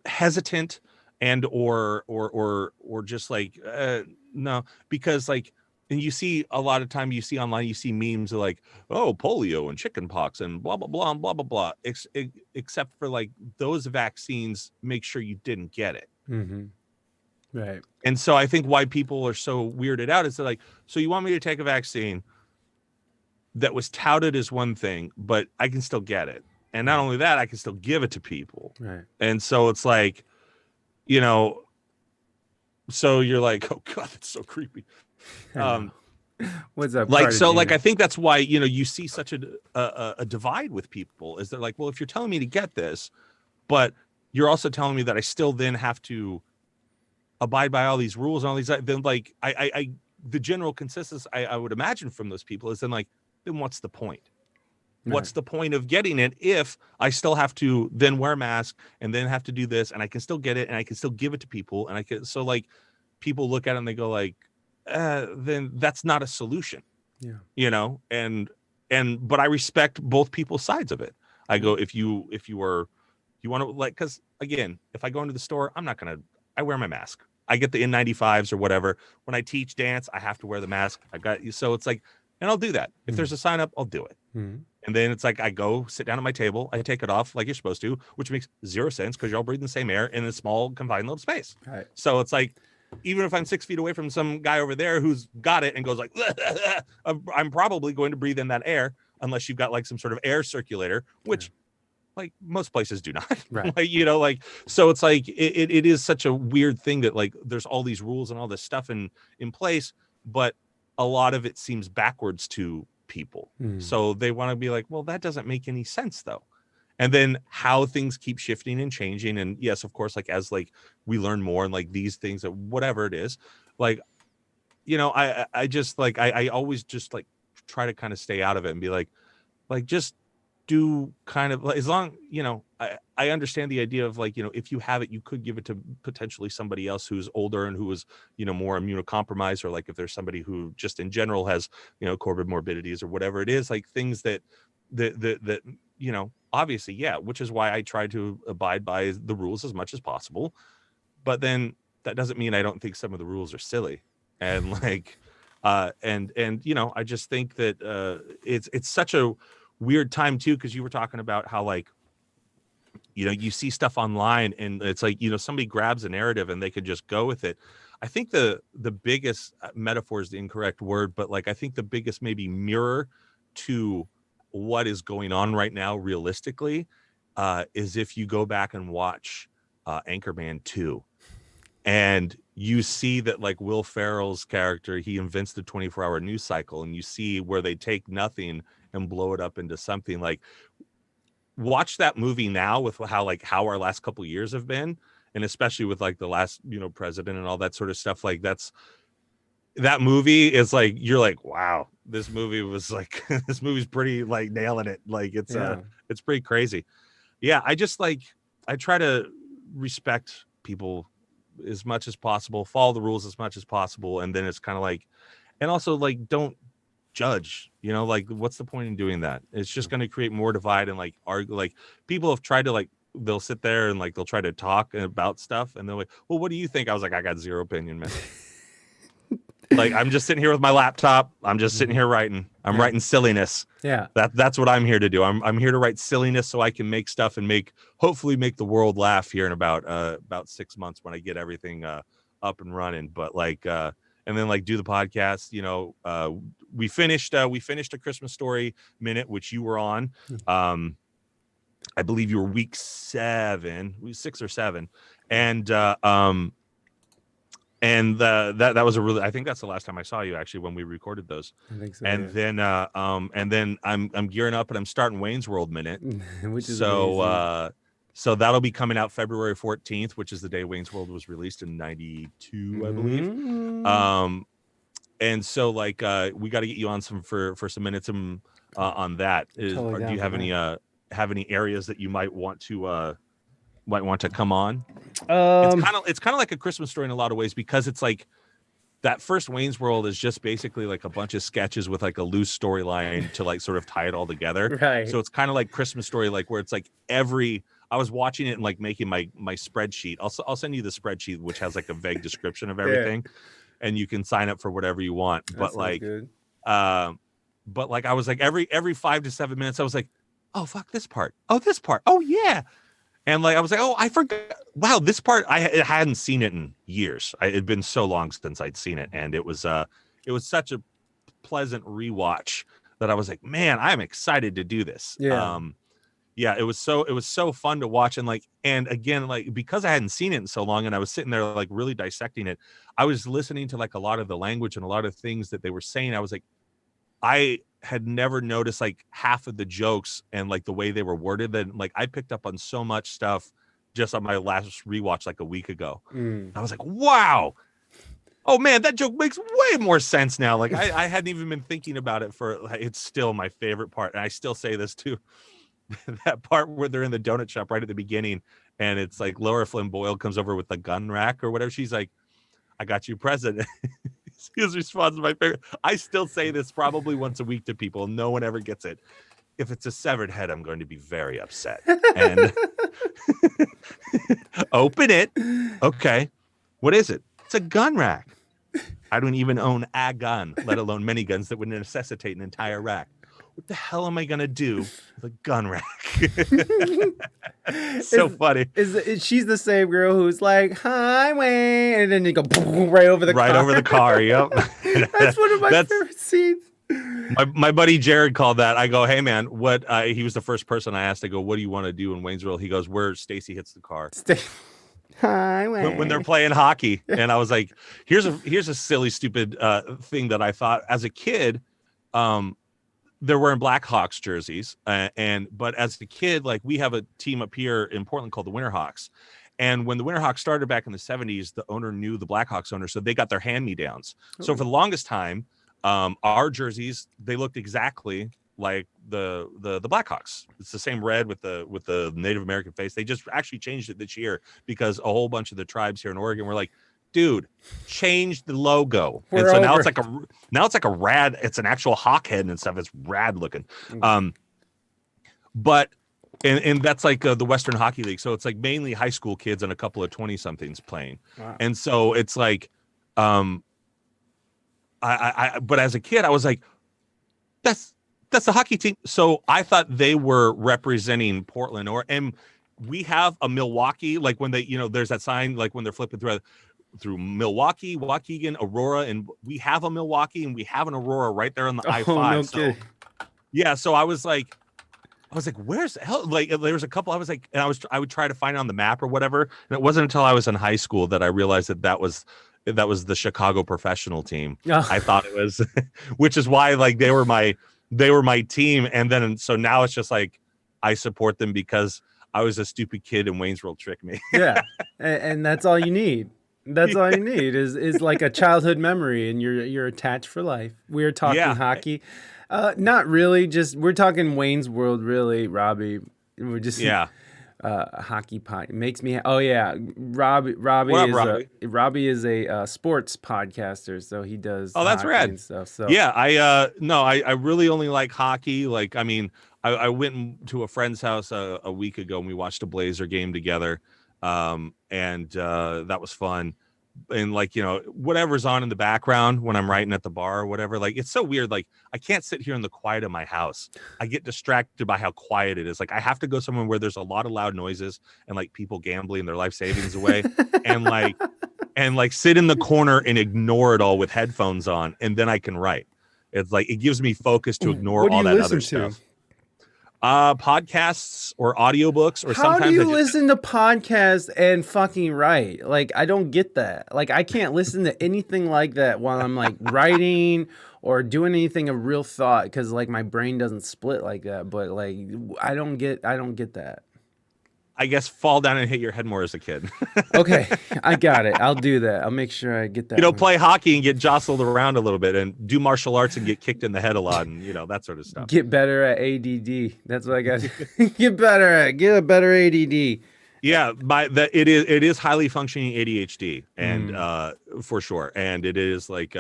hesitant and or just like no, because like, and you see a lot of time, you see online, you see memes of like, oh, polio and chickenpox and blah blah blah and blah blah blah, except for like those vaccines make sure you didn't get it. Right. And so I think why people are so weirded out is they're like, so you want me to take a vaccine that was touted as one thing, but I can still get it. And not only that, I can still give it to people. Right. And so it's like, you know, so you're like, oh God, that's so creepy. I know. What's up, Like, so like, Cartagena? I think that's why, you know, you see such a divide with people is they're like, well, if you're telling me to get this, but you're also telling me that I still then have to abide by all these rules and all these, then like, I the general consensus I would imagine from those people is then like, then what's the point? What's Right. the point of getting it if I still have to then wear a mask and then have to do this and I can still get it and I can still give it to people and I can, so like people look at it and they go like, then that's not a solution, Yeah. you know? But I respect both people's sides of it. I go, if you want to like, cause again, if I go into the store, I wear my mask. I get the N95s or whatever. When I teach dance, I have to wear the mask. So it's like, and I'll do that. If there's a sign up, I'll do it. Mm. And then it's like I go sit down at my table, I take it off like you're supposed to, which makes zero sense because you're all breathing the same air in a small confined little space. Right. So it's like, even if I'm 6 feet away from some guy over there who's got it and goes like, I'm probably going to breathe in that air unless you've got like some sort of air circulator, which like most places do not. Right. Like, you know, like, so it's like, it is such a weird thing that like, there's all these rules and all this stuff in place, but a lot of it seems backwards to people. So they want to be like, well, that doesn't make any sense though. And then how things keep shifting and changing. And yes, of course, like as like we learn more and like these things that whatever it is, like, you know, I just like, I always just like try to kind of stay out of it and be like just do kind of like, as long, you know, I understand the idea of like, you know, if you have it, you could give it to potentially somebody else who's older and who is, you know, more immunocompromised, or like if there's somebody who just in general has, you know, comorbidities or whatever it is, like things that, you know, obviously, yeah, which is why I try to abide by the rules as much as possible. But then that doesn't mean I don't think some of the rules are silly. And like, and you know, I just think that it's such a weird time too, because you were talking about how like, you know, you see stuff online and it's like, you know, somebody grabs a narrative and they could just go with it. I think the biggest metaphor is the incorrect word, but like I think the biggest maybe mirror to what is going on right now realistically is if you go back and watch Anchorman 2 and you see that like Will Ferrell's character, he invents the 24-hour news cycle, and you see where they take nothing and blow it up into something. Like, watch that movie now with how our last couple of years have been, and especially with like the last, you know, president and all that sort of stuff. Like that movie is like, you're like, wow, this movie was like this movie's pretty like nailing it. Like it's pretty crazy. Yeah, I just like, I try to respect people as much as possible, follow the rules as much as possible, and then it's kind of like, and also like, don't judge, you know, like what's the point in doing that? It's just going to create more divide and like argue. Like people have tried to like, they'll sit there and like they'll try to talk about stuff and they're like, well, what do you think? I was like, I got zero opinion, man. Like I'm just sitting here with my laptop, I'm just sitting here writing, I'm writing silliness. That's what I'm here to do. I'm here to write silliness so I can make stuff and hopefully make the world laugh here in about 6 months when I get everything up and running. But like and then like do the podcast, you know. We finished a Christmas Story minute, which you were on. I believe you were week 6 or 7, and that was a really, I think that's the last time I saw you actually when we recorded those. I think so. And then I'm gearing up and I'm starting Wayne's World minute, which is so amazing. So that'll be coming out February 14th, which is the day Wayne's World was released in 92, I believe. And so like we got to get you on for some minutes on that. Totally Do you have any areas that you might want to come on? It's kind of like a Christmas Story in a lot of ways, because it's like that first Wayne's World is just basically like a bunch of sketches with like a loose storyline to like sort of tie it all together. Right. So it's kind of like Christmas Story, like where it's like I was watching it and like making my spreadsheet. I'll send you the spreadsheet, which has like a vague description of everything, and you can sign up for whatever you want. But like, good. But like I was like every 5 to 7 minutes, I was like, oh fuck this part, oh this part, oh yeah. And like I was like, oh, I forgot. Wow, this part I hadn't seen it in years. It had been so long since I'd seen it, and it was such a pleasant rewatch that I was like, man, I'm excited to do this. Yeah. Yeah, it was so fun to watch. And again, like, because I hadn't seen it in so long and I was sitting there like really dissecting it, I was listening to like a lot of the language and a lot of things that they were saying. I was like, I had never noticed like half of the jokes and like the way they were worded. That like I picked up on so much stuff just on my last rewatch like a week ago. I was like, wow. Oh man, that joke makes way more sense now. Like I hadn't even been thinking about it for like, it's still my favorite part. And I still say this too. That part where they're in the donut shop right at the beginning, and it's like Laura Flynn Boyle comes over with the gun rack or whatever. She's like, I got you present. His response is my favorite. I still say this probably once a week to people. No one ever gets it. If it's a severed head, I'm going to be very upset. And open it. Okay. What is it? It's a gun rack. I don't even own a gun, let alone many guns that would necessitate an entire rack. What the hell am I gonna do with a gun rack? So funny. Is she's the same girl who's like highway, and then you go right over the car. Over the car. Yep. That's one of my favorite scenes. My buddy Jared called that. I go, hey man, what? He was the first person I asked. I go, what do you want to do in Waynesville? He goes, where Stacy hits the car. Highway. When they're playing hockey, and I was like, here's a silly, stupid thing that I thought as a kid. They're wearing Blackhawks jerseys, but as a kid, like we have a team up here in Portland called the Winterhawks, and when the Winterhawks started back in the 70s, the owner knew the Blackhawks owner, so they got their hand-me-downs. So for the longest time, our jerseys, they looked exactly like the Blackhawks. It's the same red with the Native American face. They just actually changed it this year because a whole bunch of the tribes here in Oregon were like, dude, change the logo. And so now it's like a rad, it's an actual hawk head and stuff. It's rad looking. But and that's like the Western Hockey League. So it's like mainly high school kids and a couple of 20 somethings playing. Wow. And so it's like but as a kid I was like, that's the hockey team. So I thought they were representing Portland, and we have a Milwaukee, like when they, there's that sign, like when they're flipping through Milwaukee, Waukegan, Aurora, and we have a Milwaukee and we have an Aurora right there on the I-5. No yeah, so I was like, where's the hell? Like there was a couple. I was like, and I would try to find it on the map or whatever. And it wasn't until I was in high school that I realized that was the Chicago professional team. Oh. I thought it was, which is why like they were my team. And then so now it's just like I support them because I was a stupid kid and Wayne's World tricked me. Yeah, and that's all you need. That's all you need is like a childhood memory, and you're attached for life. We're talking hockey, not really. Just we're talking Wayne's World, really, Robbie. We're just hockey pot. It makes me. Oh yeah, Robbie is a sports podcaster, so he does. Oh, that's rad and stuff. So yeah, I really only like hockey. Like I mean, I went to a friend's house a week ago and we watched a Blazer game together. And that was fun. And like, whatever's on in the background when I'm writing at the bar or whatever, like, it's so weird. Like I can't sit here in the quiet of my house. I get distracted by how quiet it is. Like I have to go somewhere where there's a lot of loud noises and like people gambling their life savings away and like sit in the corner and ignore it all with headphones on. And then I can write. It's like, it gives me focus to ignore all that other stuff. Podcasts or audiobooks, or sometimes how do you listen to podcasts and fucking write? Like I don't get that. Like I can't listen to anything like that while I'm like writing or doing anything of real thought, because like my brain doesn't split like that. But like I don't get that. I guess fall down and hit your head more as a kid. Okay, I got it. I'll do that. I'll make sure I get that. Play hockey and get jostled around a little bit, and do martial arts and get kicked in the head a lot, and that sort of stuff. Get better at ADD. That's what I got. Get a better ADD. Yeah, it is highly functioning ADHD, and for sure, and it is like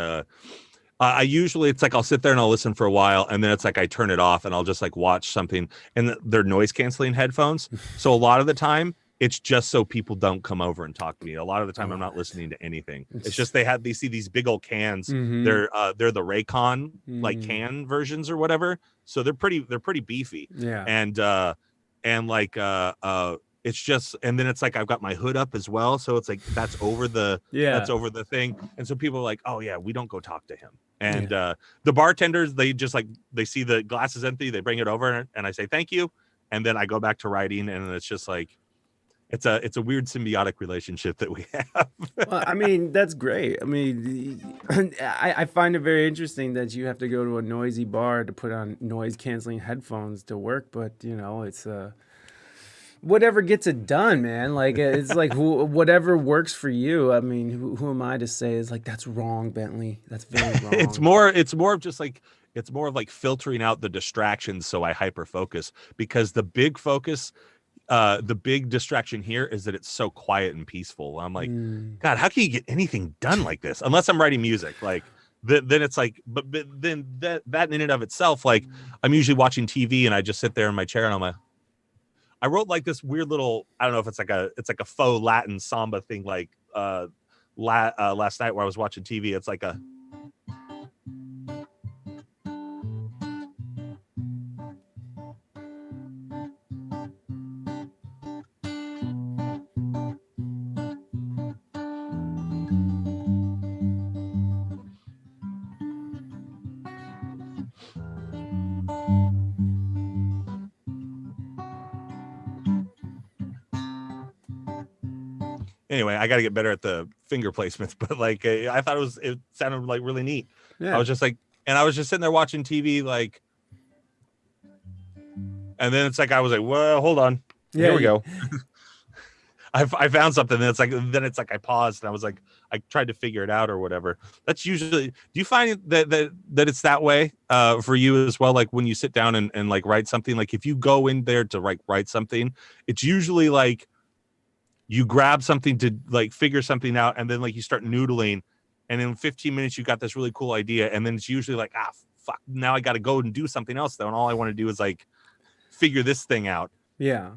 I usually, it's like I'll sit there and I'll listen for a while, and then it's like I turn it off and I'll just like watch something, and they're noise canceling headphones. So a lot of the time it's just so people don't come over and talk to me. A lot of the time I'm not listening to anything. It's just they see these big old cans. Mm-hmm. They're the Raycon like can versions or whatever. So they're pretty beefy. Yeah. And like it's just, and then it's like I've got my hood up as well, so it's like that's over the Yeah. thing, and so people are like, oh yeah, we don't go talk to him. And Yeah. the bartenders, they just like, they see the glass is empty, they bring it over, and I say thank you, and then I go back to writing, and it's just like it's a weird symbiotic relationship that we have. Well, I mean, that's great. I mean, I find it very interesting that you have to go to a noisy bar to put on noise canceling headphones to work, but you know, it's whatever gets it done, man. Like it's like whatever works for you. I mean, who am I to say is like that's wrong, Bentley? That's very it's wrong. more it's more of just like, it's more of like filtering out the distractions so I hyper focus, because the big distraction here is that it's so quiet and peaceful. I'm like, Mm. God, how can you get anything done like this unless I'm writing music? Like then it's like, but then that in and of itself, like I'm usually watching TV and I just sit there in my chair and I'm like, I wrote like this weird little, I don't know if it's like a faux Latin samba thing, like last night where I was watching TV. It's like a, anyway, I got to get better at the finger placements, but like I thought it sounded like really neat. Yeah. I was just like, and I was just sitting there watching TV, like, and then it's like I was like, well, hold on, Yeah. here we go. I found something. Then it's like I paused and I was like, I tried to figure it out or whatever. That's usually. Do you find that it's that way for you as well? Like when you sit down and like write something, like if you go in there to write something, it's usually like you grab something to like figure something out, and then like you start noodling, and in 15 minutes you got this really cool idea, and then it's usually like, fuck, now I got to go and do something else though, and all I want to do is like figure this thing out. Yeah.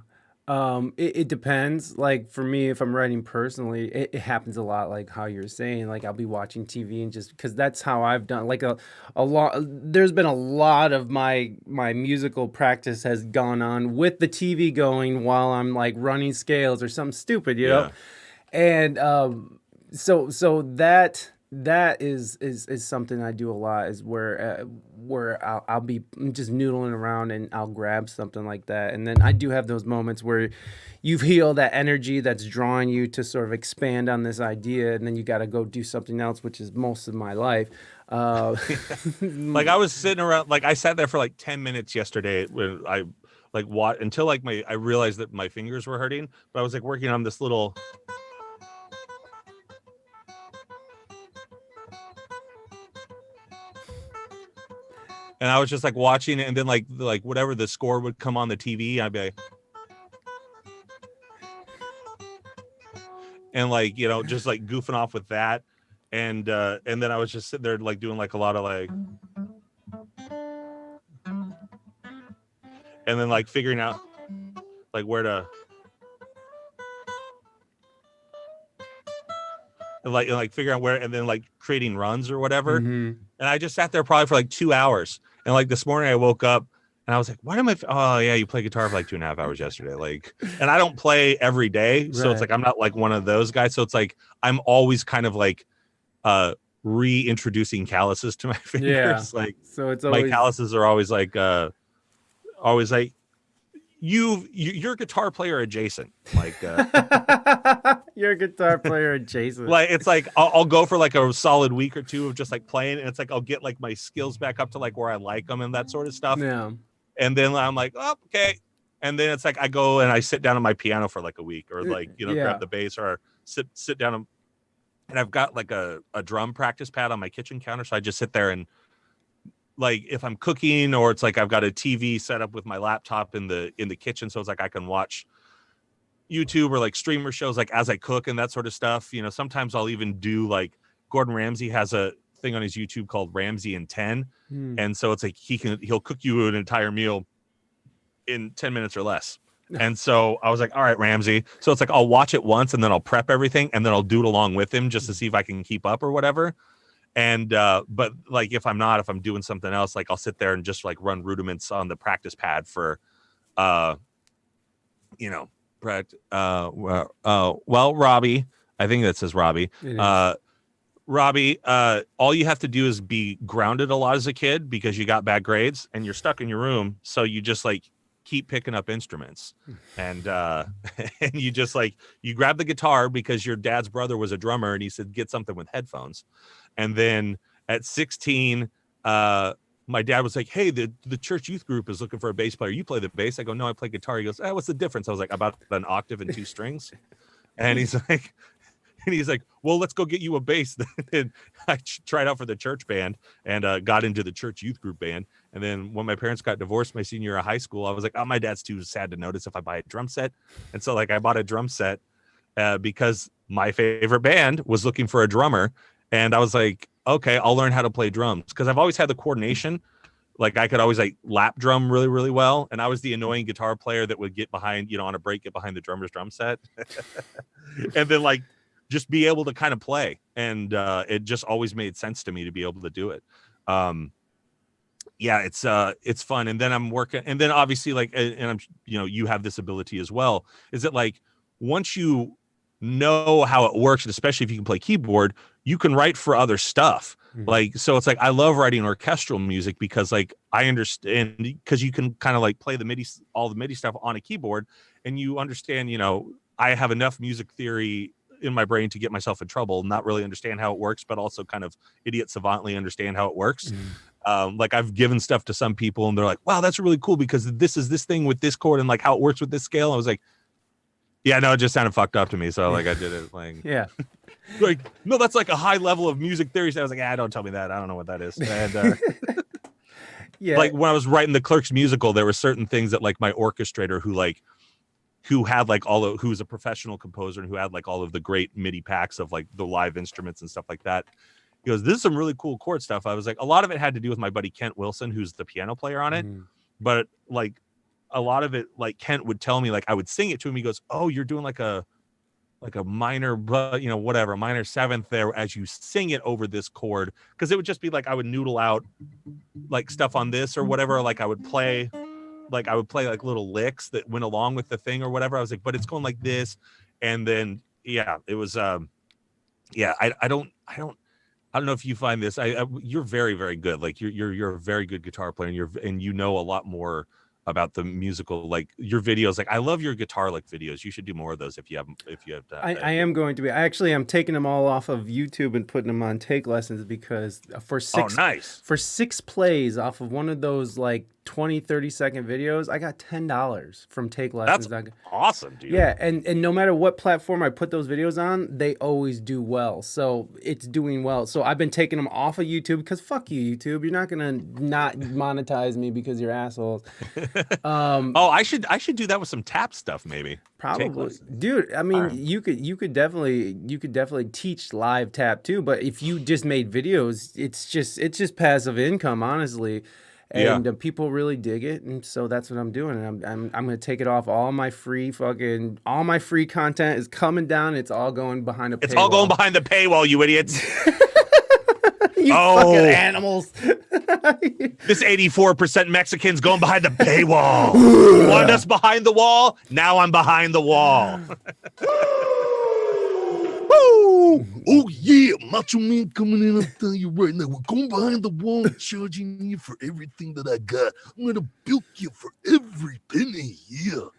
It depends. Like for me, if I'm writing personally, it happens a lot. Like how you're saying, like I'll be watching TV and just because that's how I've done. Like a lot. There's been a lot of my musical practice has gone on with the TV going while I'm like running scales or something stupid, you know. Yeah. And so that is something I do a lot is where I'll be just noodling around and I'll grab something like that, and then I do have those moments where you feel that energy that's drawing you to sort of expand on this idea, and then you got to go do something else, which is most of my life. Uh, Like I was sitting around, like I sat there for like 10 minutes yesterday when I like until like I realized that my fingers were hurting, but I was like working on this little, and I was just like watching it, and then like whatever the score would come on the TV, I'd be like, and like, you know, just like goofing off with that. And then I was just sitting there like doing like a lot of like, and then like figuring out like where to, and like figuring out where, and then like creating runs or whatever. mhm. And I just sat there probably for like 2 hours. And like this morning I woke up and I was like, why am I? Oh yeah, you played guitar for like 2.5 hours yesterday. Like, and I don't play every day, so it's Right. like I'm not like one of those guys. So it's like I'm always kind of like reintroducing calluses to my Yeah. fingers. Like So it's my always calluses are always like your guitar player adjacent. Like you're a guitar player adjacent. like it's like I'll go for like a solid week or two of just like playing, and it's like I'll get like my skills back up to like where I like them and that sort of stuff. Yeah. And then I'm like, oh, okay. And then it's like I go and I sit down on my piano for like a week, or like, you know, grab Yeah. the bass or sit down, and I've got like a drum practice pad on my kitchen counter, so I just sit there and like if I'm cooking, or it's like I've got a TV set up with my laptop in the kitchen, so it's like I can watch YouTube or like streamer shows like as I cook and that sort of stuff. You know, sometimes I'll even do like Gordon Ramsay has a thing on his YouTube called Ramsay in 10. Hmm. And so it's like he'll cook you an entire meal in 10 minutes or less. And so I was like, all right, Ramsay. So it's like I'll watch it once and then I'll prep everything and then I'll do it along with him just to see if I can keep up or whatever. And but like if I'm doing something else, like I'll sit there and just like run rudiments on the practice pad for you know, Well, Robbie, I think that says Robbie. It is. Robbie, all you have to do is be grounded a lot as a kid because you got bad grades and you're stuck in your room. So you just like keep picking up instruments and and you just like you grab the guitar because your dad's brother was a drummer and he said get something with headphones. And then at 16, my dad was like, hey, the church youth group is looking for a bass player. You play the bass? I go, no, I play guitar. He goes, what's the difference? I was like, about an octave and 2 strings. And he's like, well, let's go get you a bass. And I tried out for the church band and got into the church youth group band. And then when my parents got divorced my senior year of high school, I was like, my dad's too sad to notice if I buy a drum set. And so like I bought a drum set because my favorite band was looking for a drummer. And I was like, okay, I'll learn how to play drums because I've always had the coordination. Like I could always like lap drum really, really well. And I was the annoying guitar player that would get behind, on a break, get behind the drummer's drum set. And then like just be able to kind of play. And it just always made sense to me to be able to do it. Yeah, it's fun. And then I'm working. And then obviously like, and I'm, you have this ability as well. Is it like once you know how it works, and especially if you can play keyboard, you can write for other stuff. Like, so it's like, I love writing orchestral music because like, I understand because you can kind of like play all the MIDI stuff on a keyboard and you understand, I have enough music theory in my brain to get myself in trouble, not really understand how it works, but also kind of idiot savantly understand how it works. Like I've given stuff to some people and they're like, wow, that's really cool because this is this thing with this chord and like how it works with this scale. I was like, yeah, no, it just sounded fucked up to me. So like I did it like, Yeah. like, no, that's like a high level of music theory. So I was like, don't tell me that. I don't know what that is. And Yeah. like when I was writing the Clerks musical, there were certain things that like my orchestrator who had like who was a professional composer and who had like all of the great MIDI packs of like the live instruments and stuff like that. He goes, this is some really cool chord stuff. I was like, a lot of it had to do with my buddy Kent Wilson, who's the piano player on it. But like a lot of it, like Kent would tell me, like I would sing it to him. He goes, oh, you're doing like a minor, but whatever, minor seventh there as you sing it over this chord. Cause it would just be like, I would noodle out like stuff on this or whatever. Like I would play like little licks that went along with the thing or whatever. I was like, but it's going like this. And then, yeah, it was, yeah, I don't know if you find this, you're very, very good. Like you're a very good guitar player and you know a lot more about the musical, like your videos. Like I love your guitar lick videos. You should do more of those if you have I am going to be. I'm taking them all off of YouTube and putting them on Take Lessons because for 6 plays off of one of those like 20-30 second videos, I got $10 from Take Lessons. That's awesome, dude. Yeah, and no matter what platform I put those videos on, they always do well. So it's doing well. So I've been taking them off of YouTube because fuck you, YouTube. You're not gonna not monetize me because you're assholes. I should do that with some tap stuff, maybe. Probably, dude. I mean, you could definitely teach live tap too. But if you just made videos, it's just passive income, honestly. And people really dig it, and so that's what I'm doing. And I'm gonna take it off. All my free content is coming down. It's all going behind a paywall. It's all going behind the paywall, you idiots. You fucking animals. This 84% Mexicans going behind the paywall. You wanted us behind the wall? Now I'm behind the wall. Woo! Oh yeah, Macho Man coming in. I'm telling you right now, we're going behind the wall and charging you for everything that I got. I'm gonna bilk you for every penny here.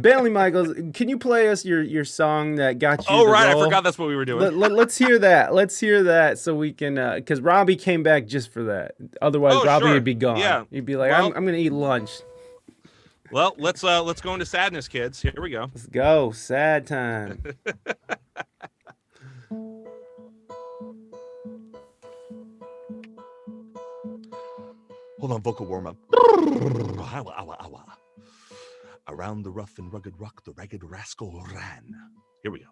Bentley Michaels, can you play us your song that got you? Oh right, I forgot that's what we were doing. Let's hear that. Let's hear that so we can, because Robbie came back just for that. Otherwise, Robbie would be gone. Yeah, he'd be like, I'm gonna eat lunch. Well, let's go into sadness, kids. Here we go. Let's go. Sad time. Hold on, vocal warm up. Around the rough and rugged rock, the ragged rascal ran. Here we go.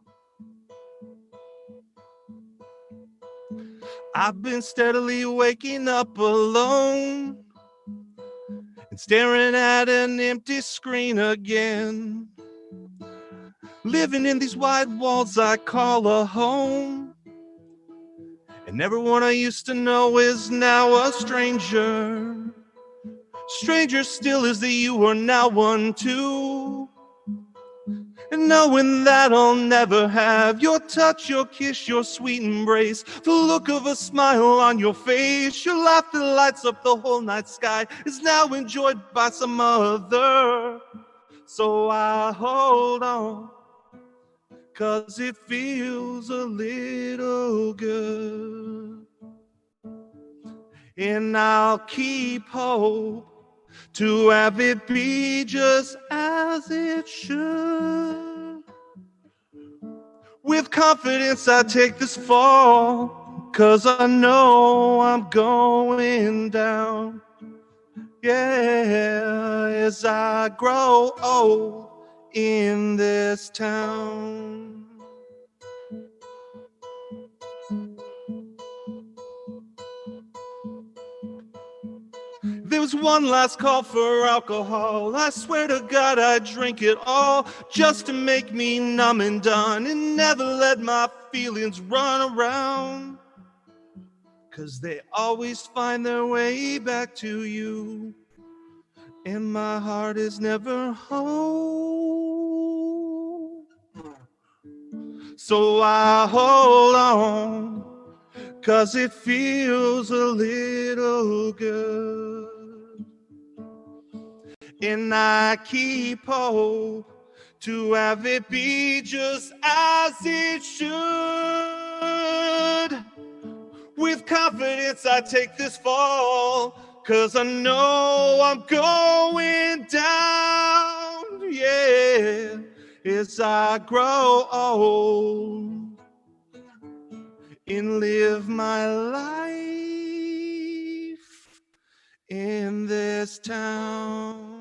I've been steadily waking up alone and staring at an empty screen again. Living in these white walls I call a home. And everyone I used to know is now a stranger. Stranger still is that you are now one too. And knowing that I'll never have your touch, your kiss, your sweet embrace, the look of a smile on your face, your laugh that lights up the whole night sky is now enjoyed by some other. So I hold on, 'cause it feels a little good. And I'll keep hope to have it be just as it should. With confidence I take this fall, 'cause I know I'm going down. Yeah, as I grow old in this town. There was one last call for alcohol. I swear to God I'd drink it all just to make me numb and done and never let my feelings run around. 'Cause they always find their way back to you, and my heart is never whole. So I hold on, 'cause it feels a little good. And I keep hope to have it be just as it should. With confidence I take this fall, 'cause I know I'm going down. Yeah, as I grow old and live my life in this town.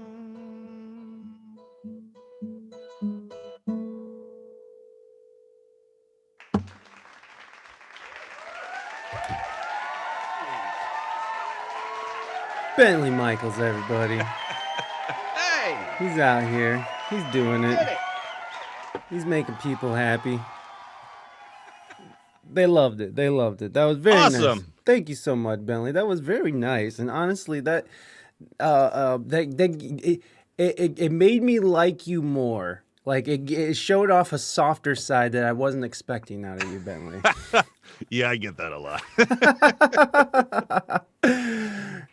Bentley Michaels, everybody. Hey! He's out here. He's doing it. He's making people happy. They loved it. They loved it. That was very nice. Awesome. Thank you so much, Bentley. That was very nice. And honestly, it made me like you more. Like it showed off a softer side that I wasn't expecting out of you, Bentley. Yeah, I get that a lot.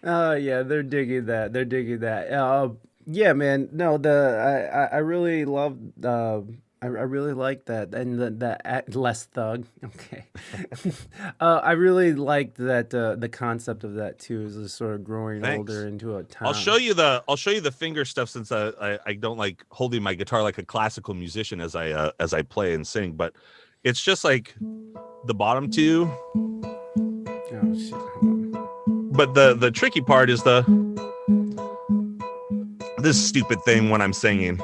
Oh yeah, they're digging that. They're digging that. Yeah, man. No, I really love I really like that, and the less thug. Okay, I really liked that the concept of that too is just sort of growing Thanks. older into a time. I'll show you the finger stuff, since I don't like holding my guitar like a classical musician as I play and sing, but it's just like the bottom two. Oh shit. But the tricky part is this stupid thing when I'm singing.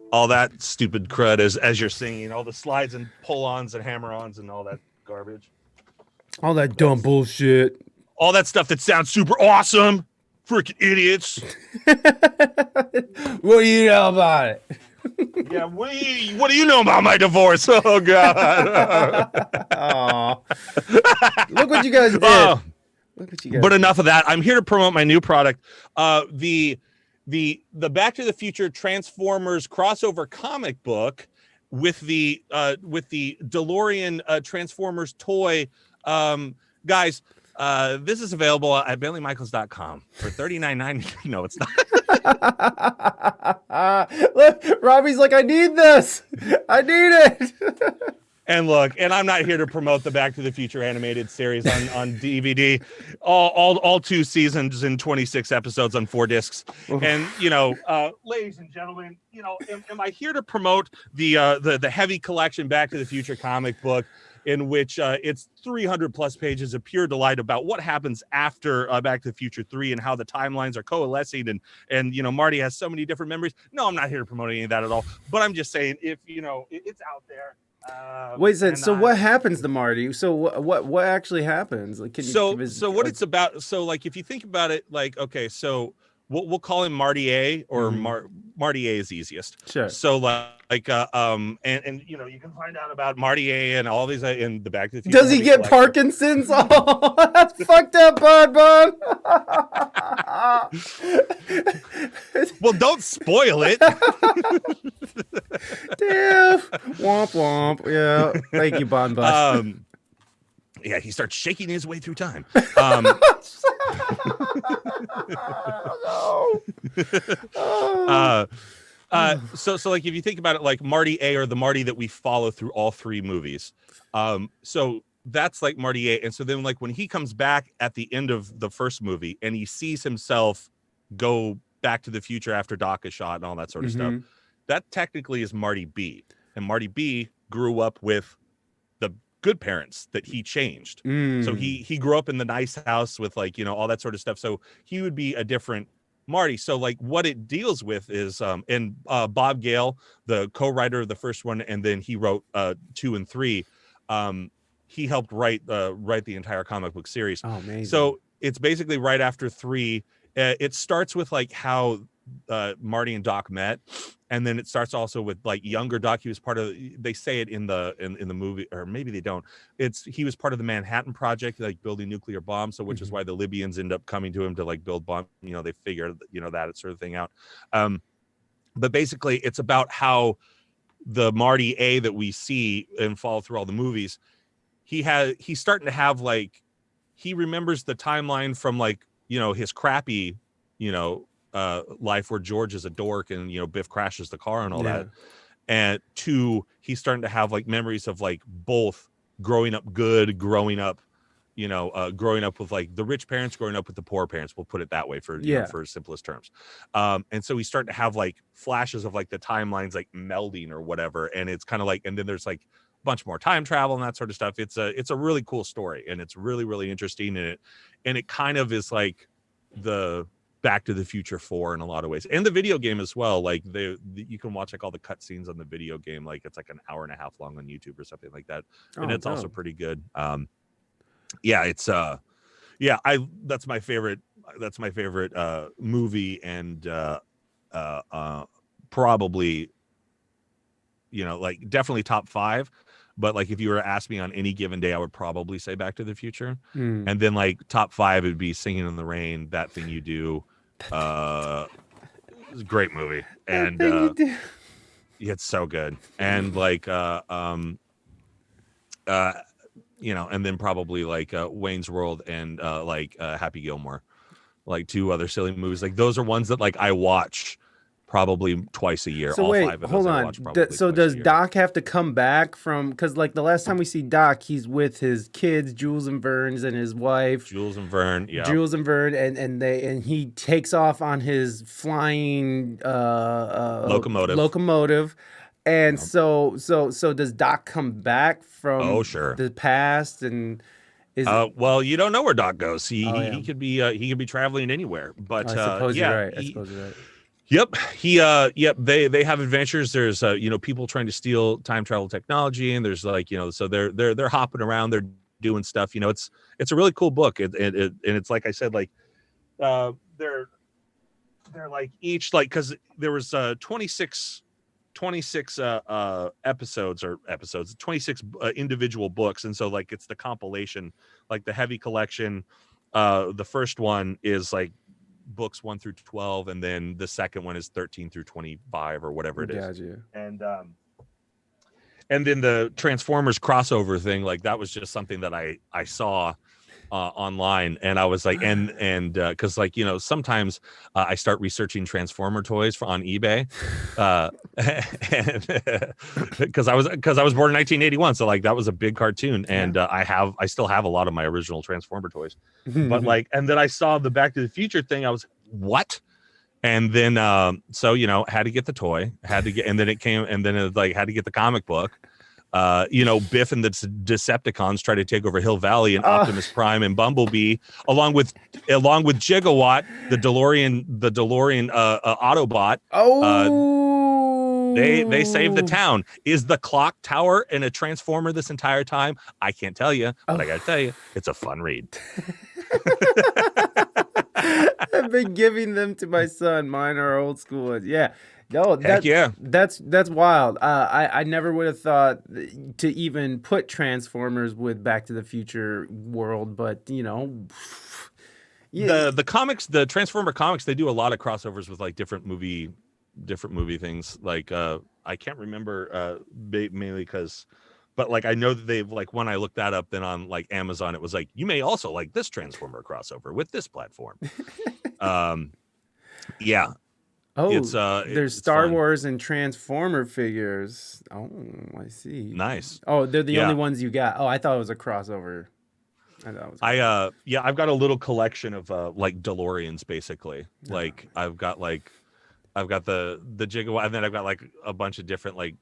All that stupid crud as you're singing, all the slides and pull-ons and hammer-ons and all that garbage. All that dumb bullshit. All that stuff that sounds super awesome. Freaking idiots. What do you know about it? Yeah, what do you know about my divorce? Oh God. Aw. Look what you guys did. Oh, Look what you guys but did. enough of that. I'm here to promote my new product. The Back to the Future Transformers crossover comic book with the DeLorean Transformers toy. Guys, this is available at BentleyMichaels.com for $39.99. No, it's not. Look, Robbie's like, I need this. I need it. And look, and I'm not here to promote the Back to the Future animated series on DVD, all 2 seasons and 26 episodes on 4 discs. And ladies and gentlemen, am I here to promote the heavy collection Back to the Future comic book, in which it's 300 plus pages of pure delight about what happens after Back to the Future 3 and how the timelines are coalescing, and Marty has so many different memories. No, I'm not here to promote any of that at all. But I'm just saying, if it's out there. Wait a second. So what happens to Marty? So what actually happens? Like, so what it's about? So like, if you think about it, like, okay, so we'll call him Marty A or Marty A is easiest. Sure. So and you know, you can find out about Marty A and all these in the Back to the Future. Does he get collection. Parkinson's? Oh, that's fucked up, bud. Well, don't spoil it. Damn. Womp womp. Yeah. Thank you, Bon Bus. Yeah, he starts shaking his way through time. So like if you think about it, like Marty A or the Marty that we follow through all three movies. So that's like Marty A. And so then like when he comes back at the end of the first movie and he sees himself go back to the future after Doc is shot and all that sort of stuff, that technically is Marty B. And Marty B grew up with the good parents that he changed. So he grew up in the nice house with like, you know, all that sort of stuff. So he would be a different Marty. So like what it deals with is Bob Gale, the co-writer of the first one, and then he wrote 2 and 3. He helped write the entire comic book series. Oh, amazing. So it's basically right after 3. It starts with like how Marty and Doc met, and then it starts also with like younger Doc. He was part of, they say it in the movie, or maybe they don't. He was part of the Manhattan Project, like building nuclear bombs. So which is why the Libyans end up coming to him to like build bomb. You know, they figure, you know, that sort of thing out. But basically it's about how the Marty A that we see and follow through all the movies, he's starting to have like, he remembers the timeline from like, you know, his crappy, you know, life where George is a dork and, you know, Biff crashes the car and all that. And 2, he's starting to have like memories of like both growing up good, growing up, you know, growing up with like the rich parents, growing up with the poor parents. We'll put it that way for, you know, for simplest terms. And so he's starting to have like flashes of like the timelines like melding or whatever. And it's kind of like, and then there's like a bunch more time travel and that sort of stuff. It's a really cool story, and it's really, really interesting. And it kind of is like the Back to the Future 4 in a lot of ways, and the video game as well. Like you can watch like all the cutscenes on the video game, like it's like an hour and a half long on YouTube or something like that, and it's also pretty good. It's that's my favorite movie, and probably, you know, like definitely top 5. But like if you were to ask me on any given day, I would probably say Back to the Future. And then like top 5 would be Singing in the Rain, That Thing You Do. It's a great movie. And it's so good. And like you know, and then probably like Wayne's World and Happy Gilmore. Like 2 other silly movies. Like those are ones that like I watch probably twice a year. So all wait, 5 of hold those on. So does Doc have to come back from? Because like the last time we see Doc, he's with his kids, Jules and Verne's, and his wife. Jules and Verne, and he takes off on his flying locomotive. And so does Doc come back from the past and? Well, you don't know where Doc goes. He could be traveling anywhere. But I suppose you're right. Yep. They have adventures. There's you know, people trying to steal time travel technology, and there's like, you know, so they're hopping around, they're doing stuff. You know, it's a really cool book. And it's like I said, like they're like each, like, because there was 26 episodes, 26 individual books, and so like it's the compilation, like the heavy collection. The first one is like books 1 through 12, and then the second one is 13 through 25 or whatever it is. Gotcha. And then the Transformers crossover thing, like that was just something that I saw online, and I was like, and because like, you know, sometimes I start researching Transformer toys on eBay, because I was born in 1981, so like that was a big cartoon, and I still have a lot of my original Transformer toys, but like, and then I saw the Back to the Future thing, I was what? And then so, you know, had to get the toy, and then it came, and then it like had to get the comic book. You know, Biff and the Decepticons try to take over Hill Valley, and Optimus Prime and Bumblebee, along with Gigawatt, the DeLorean Autobot. They save the town. Is the clock tower in a Transformer this entire time? I can't tell you, but I gotta tell you, it's a fun read. That been giving them to my son. Mine are old school ones. Yeah. No, Heck yeah. that's wild. I never would have thought to even put Transformers with Back to the Future world, but yeah, The comics, the Transformer comics, they do a lot of crossovers with like different movie things. Like I can't remember mainly because, but like I know that they've like when I looked that up, then on like Amazon, it was like you may also like this Transformer crossover with this platform. Yeah, oh, there's it's Star fun. Wars and Transformer figures. Oh, I see. Nice. Oh, they're the only Yeah. ones you got. Oh, I thought it was a crossover. I thought it was. Yeah, I've got a little collection of like DeLoreans basically. Like I've got the Gigawatt, and then I've got like a bunch of different like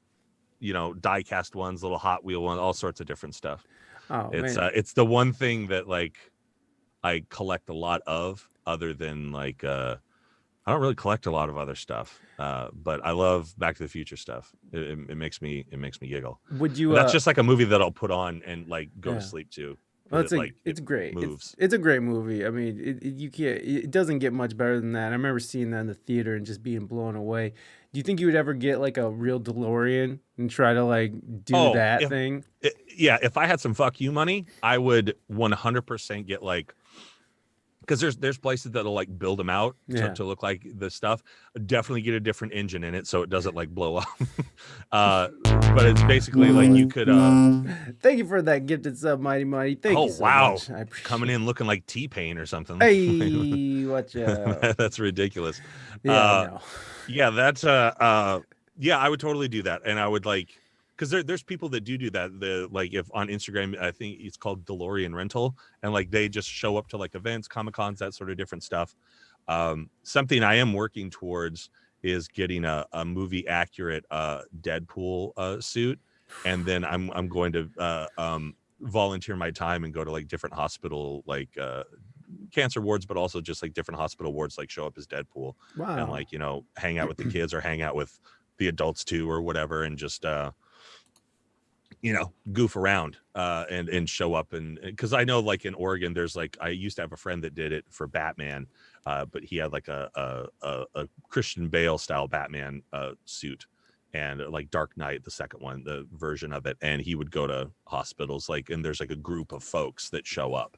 die cast ones, little Hot Wheel ones, all sorts of different stuff. Oh It's man. it's the one thing that like I collect a lot of, other than like I don't really collect a lot of other stuff. But I love Back to the Future stuff. It makes me giggle. Would you? And that's just like a movie that I'll put on and like go to Yeah. sleep to. Well, It, like it's it great. moves. It's a great movie. I mean, you can't. It doesn't get much better than that. I remember seeing that in the theater and just being blown away. Do you think you would ever get like a real DeLorean and try to like do Oh, that thing? Yeah, if I had some fuck you money, I would 100% get like, because there's places that'll like build them out Yeah. to look like the stuff. Definitely get a different engine in it so it doesn't like blow up. But it's basically like you could Thank you for that gifted sub, Mighty Mighty. Thank you so much. I appreciate coming in looking like T-Pain or something. Hey, watch out. That's ridiculous. Yeah, I know. Yeah, that's yeah, I would totally do that. And I would like, because there's people that do that. The like, if on Instagram, I think it's called DeLorean rental, and like they just show up to like events, Comic-Cons, that sort of different stuff. Something I am working towards is getting a movie accurate Deadpool suit, and then I'm going to volunteer my time and go to like different hospital like cancer wards, but also just like different hospital wards, like show up as Deadpool. Wow. And like hang out with the kids or hang out with the adults too or whatever, and just goof around and show up. And because I know like in Oregon there's like, I used to have a friend that did it for Batman, but he had like a Christian Bale style Batman suit, and like Dark Knight, the second one, the version of it, and he would go to hospitals like, and there's like a group of folks that show up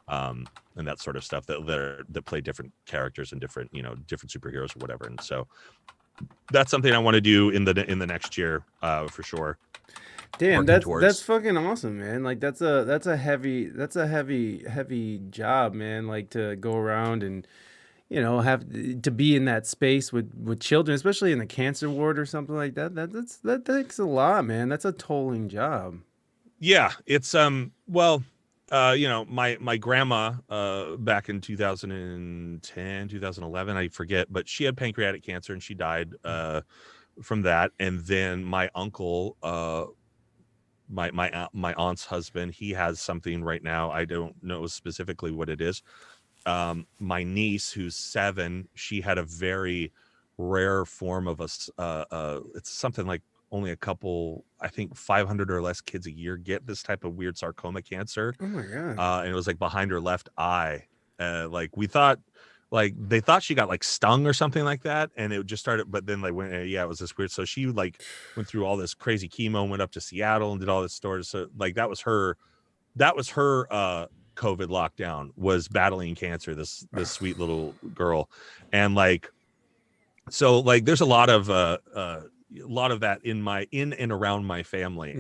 and that sort of stuff that play different characters and different different superheroes or whatever. And so that's something I want to do in the next year for sure. Damn, that's fucking awesome, man. Like that's a heavy job, man. Like to go around and have to be in that space with children, especially in the cancer ward or something like that. That takes a lot, man. That's a tolling job. Yeah, it's well, my grandma back in 2010, 2011, I forget, but she had pancreatic cancer and she died from that. And then my uncle, my aunt's husband, he has something right now. I don't know specifically what it is. My niece, who's 7, she had a very rare form of it's something like only a couple, I think 500 or less kids a year get this type of weird sarcoma cancer. Oh my god. And it was like behind her left eye. Like we thought, like they thought she got like stung or something like that, and it just started, but then like when it was this weird, so she like went through all this crazy chemo, went up to Seattle and did all this stores. So like that was her COVID lockdown, was battling cancer, this sweet little girl. And like, so like there's a lot of that in and around my family.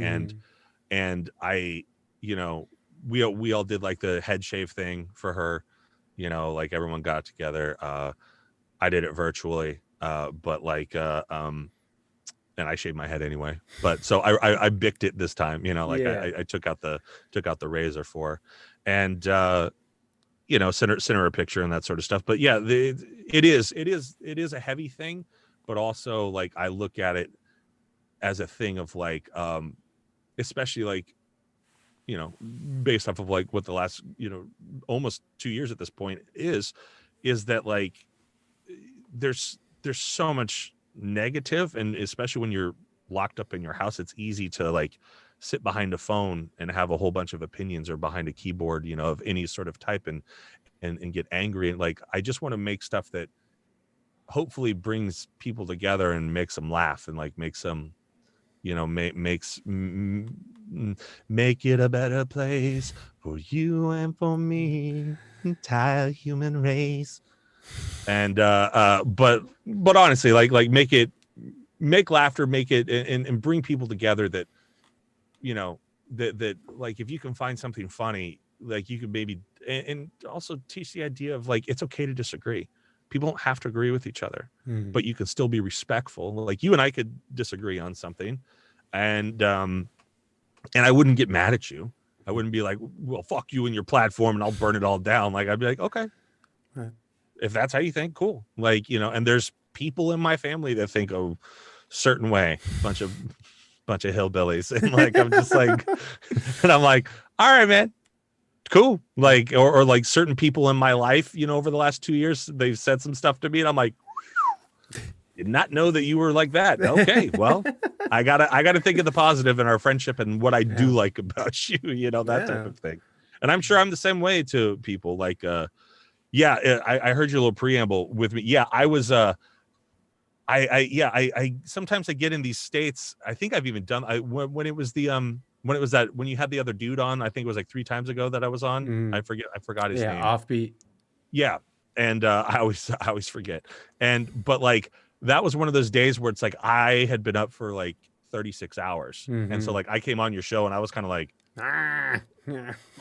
And I, we all did like the head shave thing for her, like everyone got together. I did it virtually, but like and I shaved my head anyway. But so I bicked it this time, like Yeah. I took out the razor for her, and send her a picture and that sort of stuff. But yeah, it is a heavy thing, but also like I look at it as a thing of like especially like based off of like what the last almost 2 years at this point is that like there's so much negative, and especially when you're locked up in your house, it's easy to like sit behind a phone and have a whole bunch of opinions, or behind a keyboard of any sort of type, and and get angry. And like, I just want to make stuff that hopefully brings people together and makes them laugh and like makes them, you know, make it a better place for you and for me, entire human race. And but honestly, like make laughter, make it and bring people together that, you know, that like if you can find something funny, like you could maybe and also teach the idea of like it's okay to disagree. People don't have to agree with each other, but you can still be respectful. Like you and I could disagree on something, and I wouldn't get mad at you. I wouldn't be like, well, fuck you and your platform and I'll burn it all down. Like I'd be like, okay, right. If that's how you think, cool. Like, you know, and there's people in my family that think a certain way, bunch of hillbillies. And like, I'm just like, and I'm like, all right, man, cool. Like, or like certain people in my life, you know, over the last 2 years, they've said some stuff to me and I'm like, did not know that you were like that. Okay, well, I gotta think of the positive in our friendship and what I do like about you, you know, that type of thing. And I'm sure I'm the same way to people. Like, I heard your little preamble with me. Yeah, I was. I sometimes I get in these states. I think I've even done. When it was when you had the other dude on. I think it was like 3 times ago that I was on. I forgot his name. Offbeat. Yeah, and I always forget. But like that was one of those days where it's like I had been up for like 36 hours, and so like I came on your show and I was kind of like.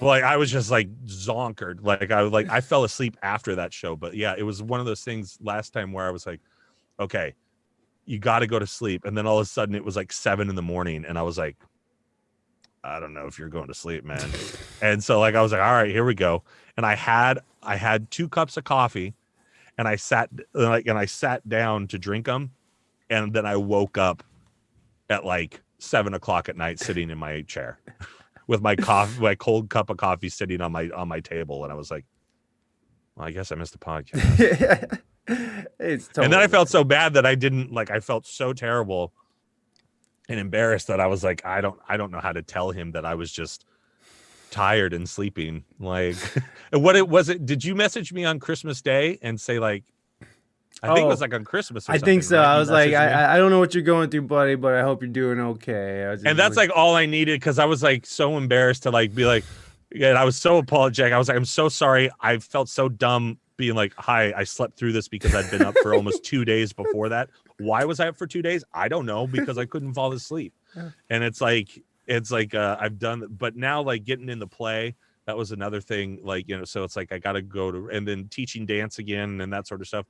Like I was just like zonkered. Like I fell asleep after that show. But yeah, it was one of those things last time where I was like, okay, you got to go to sleep. And then all of a sudden it was like 7 a.m. and I was like, I don't know if you're going to sleep, man. And so like I was like, all right, here we go. And I had 2 cups of coffee and I sat down to drink them. And then I woke up at like 7 o'clock at night sitting in my chair. With my cold cup of coffee sitting on my table, and I was like, "Well, I guess I missed the podcast." And then I felt so bad that I didn't like. I felt so terrible and embarrassed that I was like, I don't know how to tell him that I was just tired and sleeping. Like, what it was it? Did you message me on Christmas Day and say like? I think it was like on Christmas. I think so. Right? I was like, I don't know what you're going through, buddy, but I hope you're doing okay. And that's like all I needed because I was like so embarrassed to like be like, yeah. And I was so apologetic. I was like, I'm so sorry. I felt so dumb being like, hi, I slept through this because I'd been up for almost 2 days before that. Why was I up for 2 days? I don't know because I couldn't fall asleep. And it's like I've done, but now like getting into play. That was another thing. Like, you know, so it's like I got to go to and then teaching dance again and that sort of stuff.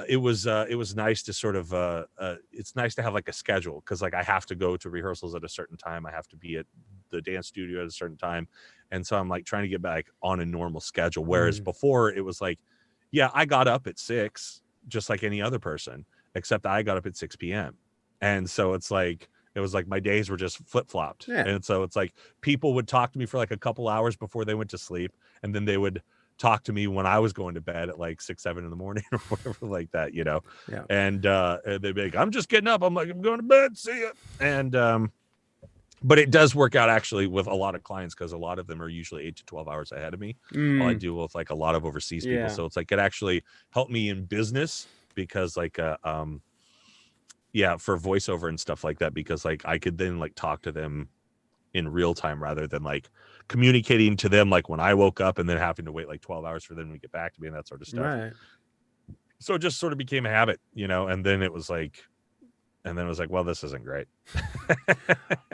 It was nice to sort of it's nice to have like a schedule because like I have to go to rehearsals at a certain time. I have to be at the dance studio at a certain time. And so I'm like trying to get back on a normal schedule. Whereas before it was like, yeah, I got up at 6 just like any other person, except I got up at 6 p.m. And so it's like it was like my days were just flip-flopped. Yeah. And so it's like people would talk to me for like a couple hours before they went to sleep, and then they would talk to me when I was going to bed at like 6, 7 in the morning or whatever like that, you know? Yeah. And they'd be like, I'm just getting up. I'm like, I'm going to bed. See ya. And, but it does work out actually with a lot of clients because a lot of them are usually 8 to 12 hours ahead of me. I do with like a lot of overseas people. So it's like, it actually helped me in business because like, for voiceover and stuff like that, because like I could then like talk to them in real time rather than like communicating to them like when I woke up and then having to wait like 12 hours for them to get back to me and that sort of stuff. Right. So it just sort of became a habit, you know, and then it was like, well, this isn't great.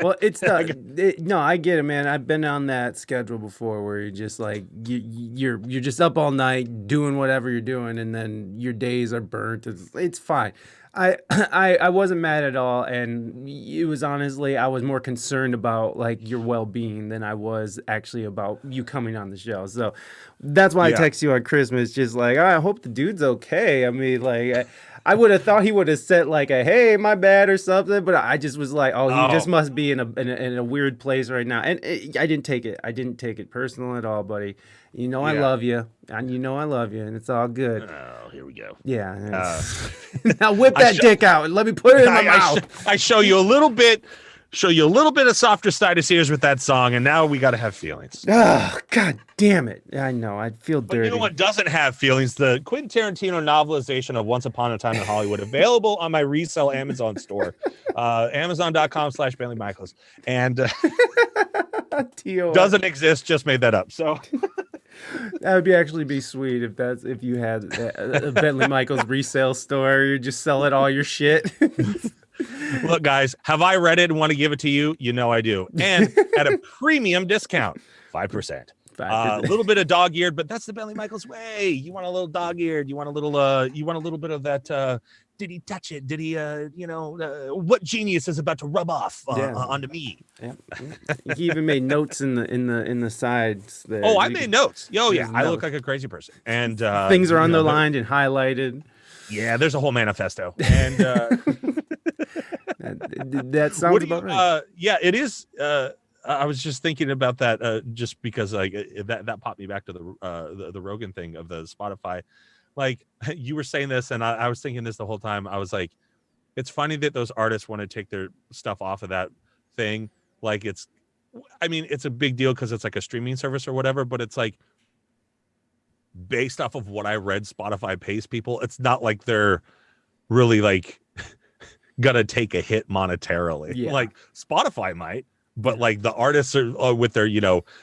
Well, it's no, I get it, man. I've been on that schedule before where you're just like you're just up all night doing whatever you're doing, and then your days are burnt. It's fine. I wasn't mad at all, and it was honestly I was more concerned about like your well-being than I was actually about you coming on the show. So that's why I text you on Christmas, just like I hope the dude's okay. I mean, like I would have thought he would have said like a hey, my bad or something, but I just was like, oh, he just must be in a weird place right now, and I didn't take it personal at all, buddy. You know I love you, and you know I love you, and it's all good. Oh, here we go. Yeah. Now whip that dick out and let me put it in my mouth. I show you a little bit show you a little bit of softer side of Sears with that song, and now we got to have feelings. Oh, God damn it. I know. I feel But dirty. you know what doesn't have feelings? The Quentin Tarantino novelization of Once Upon a Time in Hollywood, available on my resale Amazon store, amazon.com/Bentley Michaels. And doesn't exist, just made that up. So that would actually be sweet if you had a Bentley Michaels resale store. You just sell it all your shit. look, guys, have I read it and want to give it to you? You know I do. And at a premium discount, 5%. A little bit of dog-eared, but that's the Bentley Michaels way. You want a little dog-eared. You want a little bit of that. Did he touch it? Did he, what genius is about to rub off onto me? Yeah. He even made notes in the sides. There. Oh, I made notes. Oh, yeah. I notes. look like a crazy person. And things are underlined and highlighted. Yeah, there's a whole manifesto. And that sounds about right. Yeah, it is. I was just thinking about that just because like that popped me back to the Rogan thing of the Spotify. Like you were saying this, and I was thinking this the whole time. I was like, it's funny that those artists want to take their stuff off of that thing. Like it's a big deal because it's like a streaming service or whatever, but it's like based off of what I read, Spotify pays people. It's not like they're really like gonna take a hit monetarily. Yeah. Like Spotify might. But like the artists are with their,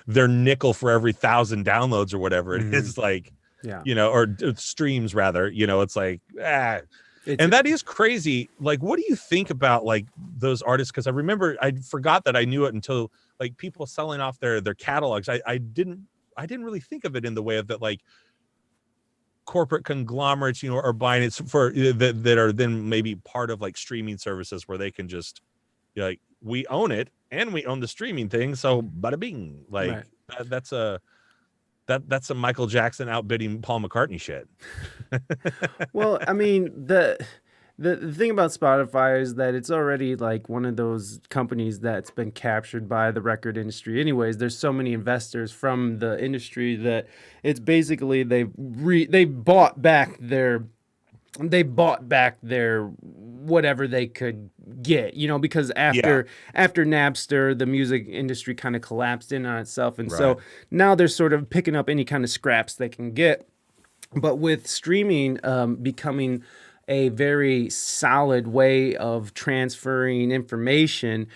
their nickel for every 1,000 downloads or whatever it is, like, or streams rather, it's like, and that is crazy. Like, what do you think about like those artists? Because I remember I forgot that I knew it until like people selling off their catalogs. I didn't really think of it in the way of that, like corporate conglomerates, are buying it for that are then maybe part of like streaming services where they can just like, we own it and we own the streaming thing, so bada bing. Like right. That's a Michael Jackson outbidding Paul McCartney shit. Well, I mean, the thing about Spotify is that it's already like one of those companies that's been captured by the record industry. Anyways, there's so many investors from the industry that it's basically they bought back their whatever they could get, because after Napster, the music industry kind of collapsed in on itself. And so now they're sort of picking up any kind of scraps they can get. But with streaming becoming a very solid way of transferring information,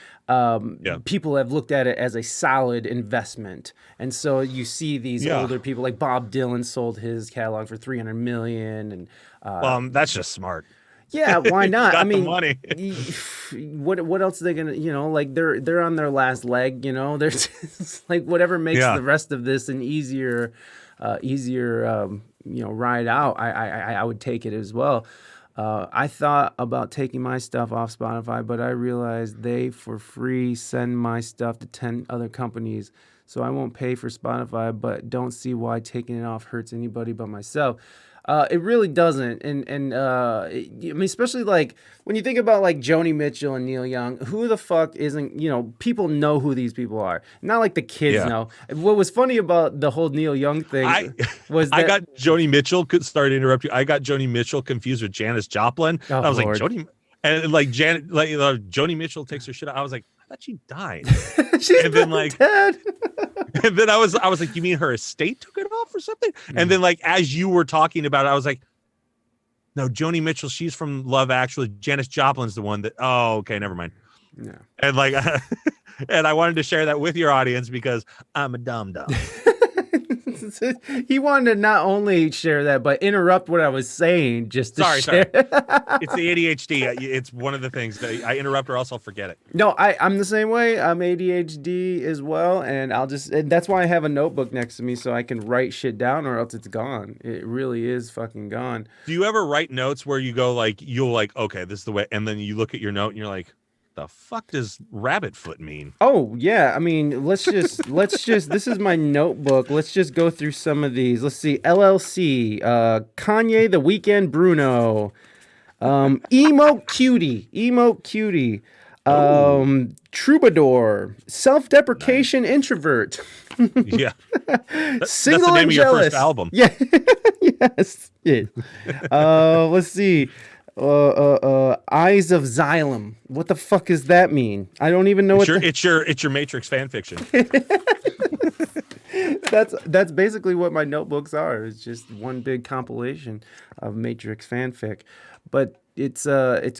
people have looked at it as a solid investment. And so you see these older people like Bob Dylan sold his catalog for $300 million. And that's just smart. Yeah, why not? I mean, money. What else are they gonna? Like they're on their last leg. They're just like whatever makes the rest of this an easier, ride out. I would take it as well. I thought about taking my stuff off Spotify, but I realized they for free send my stuff to 10 other companies. So I won't pay for Spotify, but don't see why taking it off hurts anybody but myself. It really doesn't. And I mean, especially like when you think about like Joni Mitchell and Neil Young, who the fuck isn't, people know who these people are. Not like the kids know. What was funny about the whole Neil Young thing was that I got Joni Mitchell, sorry to interrupt you. I got Joni Mitchell confused with Janis Joplin. I was Lord. like, Joni, and like Joni Mitchell takes her shit out. I was like, I thought she died. She's and then like dead. And then I was like, you mean her estate took it off or something? And then like as you were talking about it, I was like, no, Joni Mitchell, she's from Love Actually. Janis Joplin's the one that. Oh, okay, never mind. Yeah. And like, and I wanted to share that with your audience because I'm a dumb. He wanted to not only share that, but interrupt what I was saying just to share. Sorry. It's the ADHD. It's one of the things that I interrupt or else I'll forget it. No, I'm the same way. I'm ADHD as well. And and that's why I have a notebook next to me so I can write shit down or else it's gone. It really is fucking gone. Do you ever write notes where you go like, you'll like, okay, this is the way. And then you look at your note and you're like, the fuck does rabbit foot mean? Oh yeah, I mean, let's just this is my notebook. Let's just go through some of these. Let's see. LLC, Kanye, The Weeknd, Bruno, Emote Cutie, Troubadour, Self-Deprecation, nice. Introvert. Yeah. Single that's the name and of jealous. your first album. Yeah. Yes. Yeah. Let's see. Eyes of Xylem. What the fuck does that mean? I don't even know what It's your Matrix fan fiction. that's basically what my notebooks are. It's just one big compilation of Matrix fanfic. But it's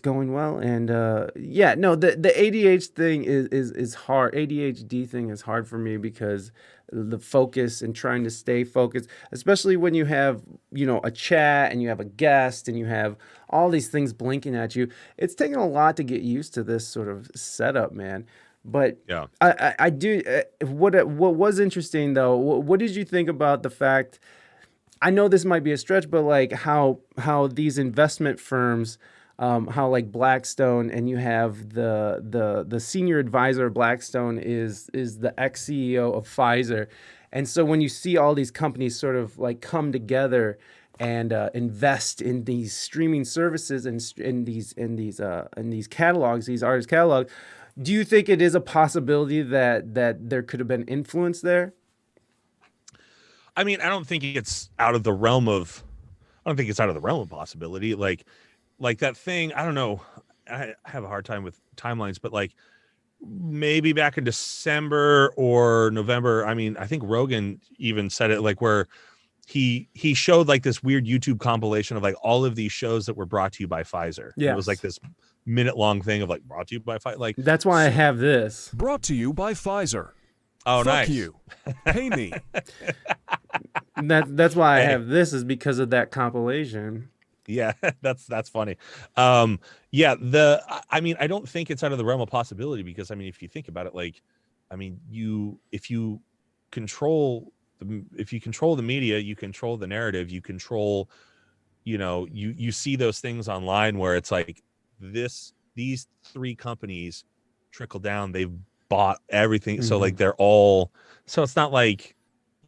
going well, and yeah, no, the ADHD thing is hard. ADHD thing is hard for me because the focus and trying to stay focused, especially when you have, a chat and you have a guest and you have all these things blinking at you. It's taken a lot to get used to this sort of setup, man. But Yeah. I do. What was interesting though? What did you think about the fact? I know this might be a stretch, but like how these investment firms, how like Blackstone, and you have the senior advisor of Blackstone is the ex CEO of Pfizer, and so when you see all these companies sort of like come together and invest in these streaming services and in these catalogs, these artist catalogs, do you think it is a possibility that there could have been influence there? I mean, I don't think it's out of the realm of possibility. Like that thing, I don't know. I have a hard time with timelines, but like maybe back in December or November, I mean, I think Rogan even said it, like where he showed like this weird YouTube compilation of like all of these shows that were brought to you by Pfizer. Yeah. It was like this minute-long thing of like brought to you by Pfizer. Like that's why I have this. Brought to you by Pfizer. Oh, Fuck nice. you. Pay me. That's why I have this, is because of that compilation. Yeah, that's funny. Yeah, I mean, I don't think it's out of the realm of possibility because I mean, if you think about it, like, I mean, if you control the media, you control the narrative, you control, you see those things online where it's like these three companies trickle down, they've bought everything. Mm-hmm. So like so it's not like,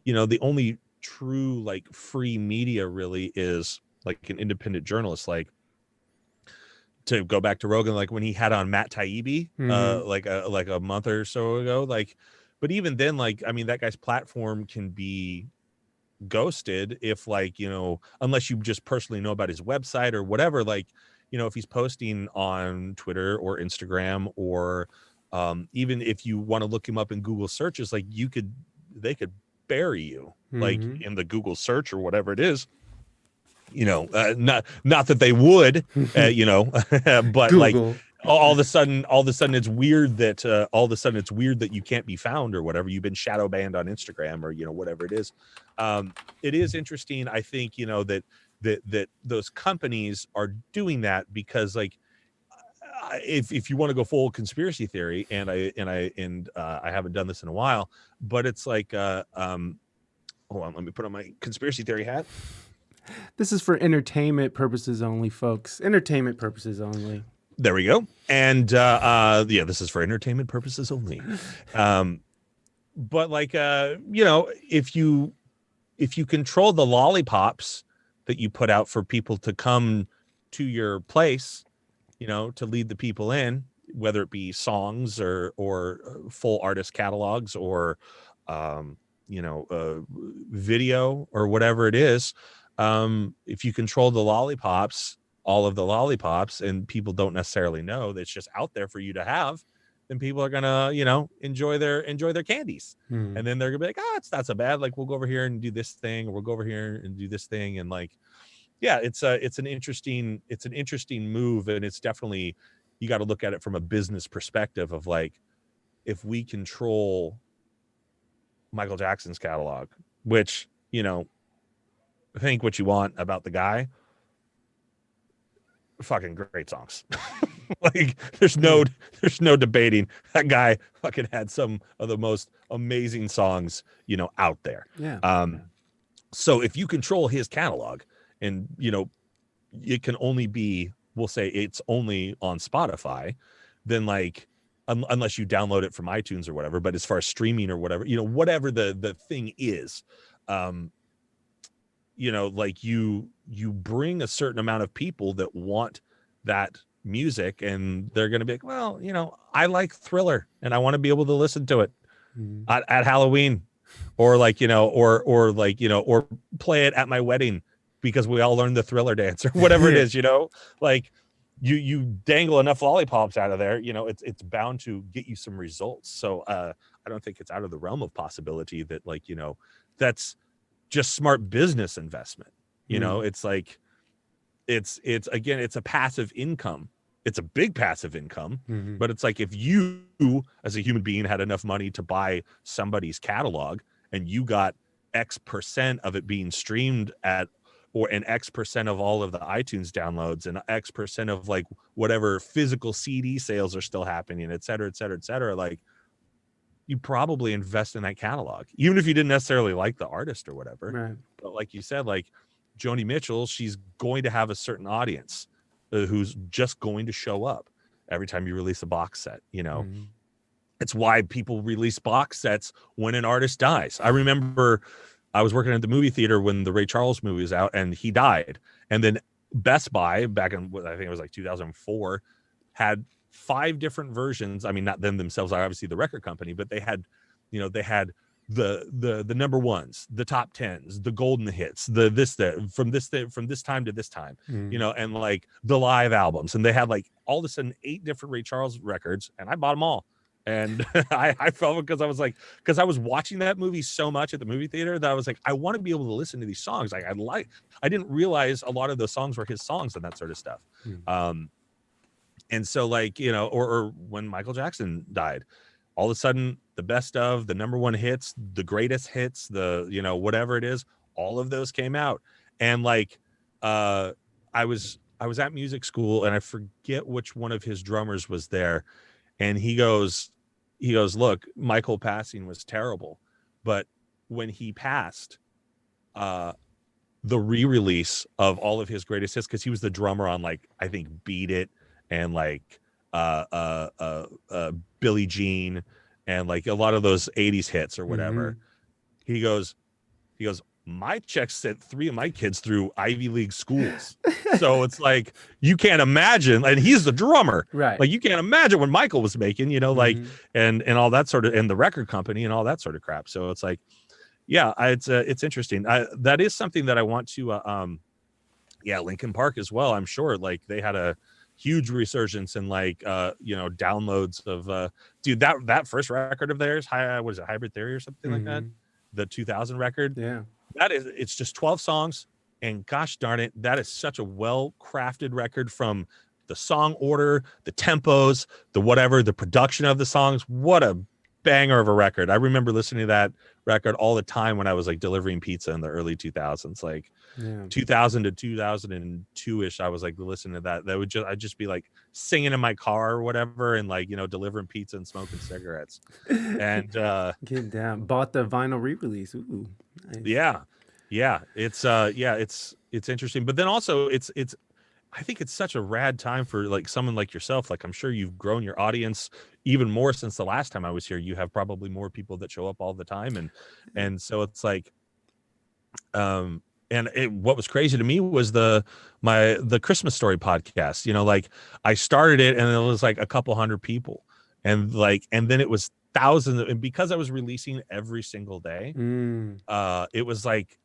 the only true like free media really is like an independent journalist. Like, to go back to Rogan, like when he had on Matt Taibbi, mm-hmm. like a month or so ago, like, but even then, like, I mean, that guy's platform can be ghosted if like, unless you just personally know about his website or whatever, like, if he's posting on Twitter or Instagram or even if you want to look him up in Google searches, like they could bury you, mm-hmm. like in the Google search or whatever it is, not that they would, but Google. Like all of a sudden it's weird that you can't be found or whatever. You've been shadow banned on Instagram or, whatever it is. It is interesting. I think, that those companies are doing that because like, if you want to go full conspiracy theory, and I haven't done this in a while, but it's like, hold on, let me put on my conspiracy theory hat. This is for entertainment purposes only, folks. Entertainment purposes only. There we go. And yeah, this is for entertainment purposes only. But like, if you control the lollipops that you put out for people to come to your place, to lead the people in, whether it be songs or full artist catalogs or, video or whatever it is. If you control the lollipops, all of the lollipops, and people don't necessarily know that it's just out there for you to have, then people are gonna, enjoy their candies. And then they're gonna be like, it's not so bad. Like, we'll go over here and do this thing, or we'll go over here and do this thing. And like, yeah, it's an interesting move. And it's definitely, you got to look at it from a business perspective of like, if we control Michael Jackson's catalog, which, think what you want about the guy, fucking great songs. Like there's no debating, that guy fucking had some of the most amazing songs, out there. Yeah. So if you control his catalog and, it can only be, we'll say it's only on Spotify, then like, unless you download it from iTunes or whatever, but as far as streaming or whatever, whatever the thing is, like you bring a certain amount of people that want that music, and they're going to be like, well, I like Thriller and I want to be able to listen to it at Halloween, or like, or play it at my wedding because we all learned the Thriller dance or whatever it is, like you dangle enough lollipops out of there, it's bound to get you some results. So I don't think it's out of the realm of possibility that, like, that's just smart business investment. It's like it's again, it's a passive income. It's a big passive income, but it's like, if you as a human being had enough money to buy somebody's catalog, and you got X% of it being streamed at, or an X% of all of the iTunes downloads, and X% of like whatever physical CD sales are still happening, et cetera, et cetera, et cetera, like, you probably invest in that catalog, even if you didn't necessarily like the artist or whatever. Right. But like you said, like Joni Mitchell, she's going to have a certain audience who's just going to show up every time you release a box set. It's why people release box sets when an artist dies. I remember I was working at the movie theater when the Ray Charles movie was out, and he died. And then Best Buy, back in, I think it was like 2004, had 5 different versions. I mean, not them themselves, obviously the record company, but they had, they had the number ones, the top 10s, the golden hits, from this time to this time, and like the live albums. And they had like all of a sudden 8 different Ray Charles records, and I bought them all. And I felt, because I was watching that movie so much at the movie theater, that I was like, I want to be able to listen to these songs. Like, I didn't realize a lot of those songs were his songs and that sort of stuff. And so, like, or when Michael Jackson died, all of a sudden the best of, the number 1 hits, the greatest hits, the whatever it is, all of those came out. And like I was at music school, and I forget which one of his drummers was there, and he goes, look, Michael passing was terrible, but when he passed, the re-release of all of his greatest hits, because he was the drummer on, like, I think Beat It, and like Billie Jean, and like a lot of those 80s hits or whatever. He goes, my checks sent 3 of my kids through Ivy League schools. So it's like, you can't imagine, and he's the drummer, right? Like, you can't imagine what Michael was making, like, and all that sort of, and the record company and all that sort of crap. So it's like, yeah, it's interesting. That is something that I want to, Linkin Park as well. I'm sure, like, they had a huge resurgence in, like, downloads of, dude, that first record of theirs, was it Hybrid Theory or something like that? The 2000 record. Yeah. It's just 12 songs, and gosh darn it, that is such a well-crafted record, from the song order, the tempos, the whatever, the production of the songs. What a banger of a record. I remember listening to that record all the time when I was like delivering pizza in the early 2000s, like 2000 to 2002-ish. I was like listening to that. I'd just be like singing in my car or whatever, and like, delivering pizza and smoking cigarettes. And get down. Bought the vinyl re-release. Ooh, nice. Yeah, it's interesting. But then also it's I think it's such a rad time for like someone like yourself. Like, I'm sure you've grown your audience even more since the last time I was here. You have probably more people that show up all the time, and so it's like, what was crazy to me was the Christmas Story podcast. Like, I started it, and it was like a couple hundred people, and then it was thousands, and because I was releasing every single day, it was like,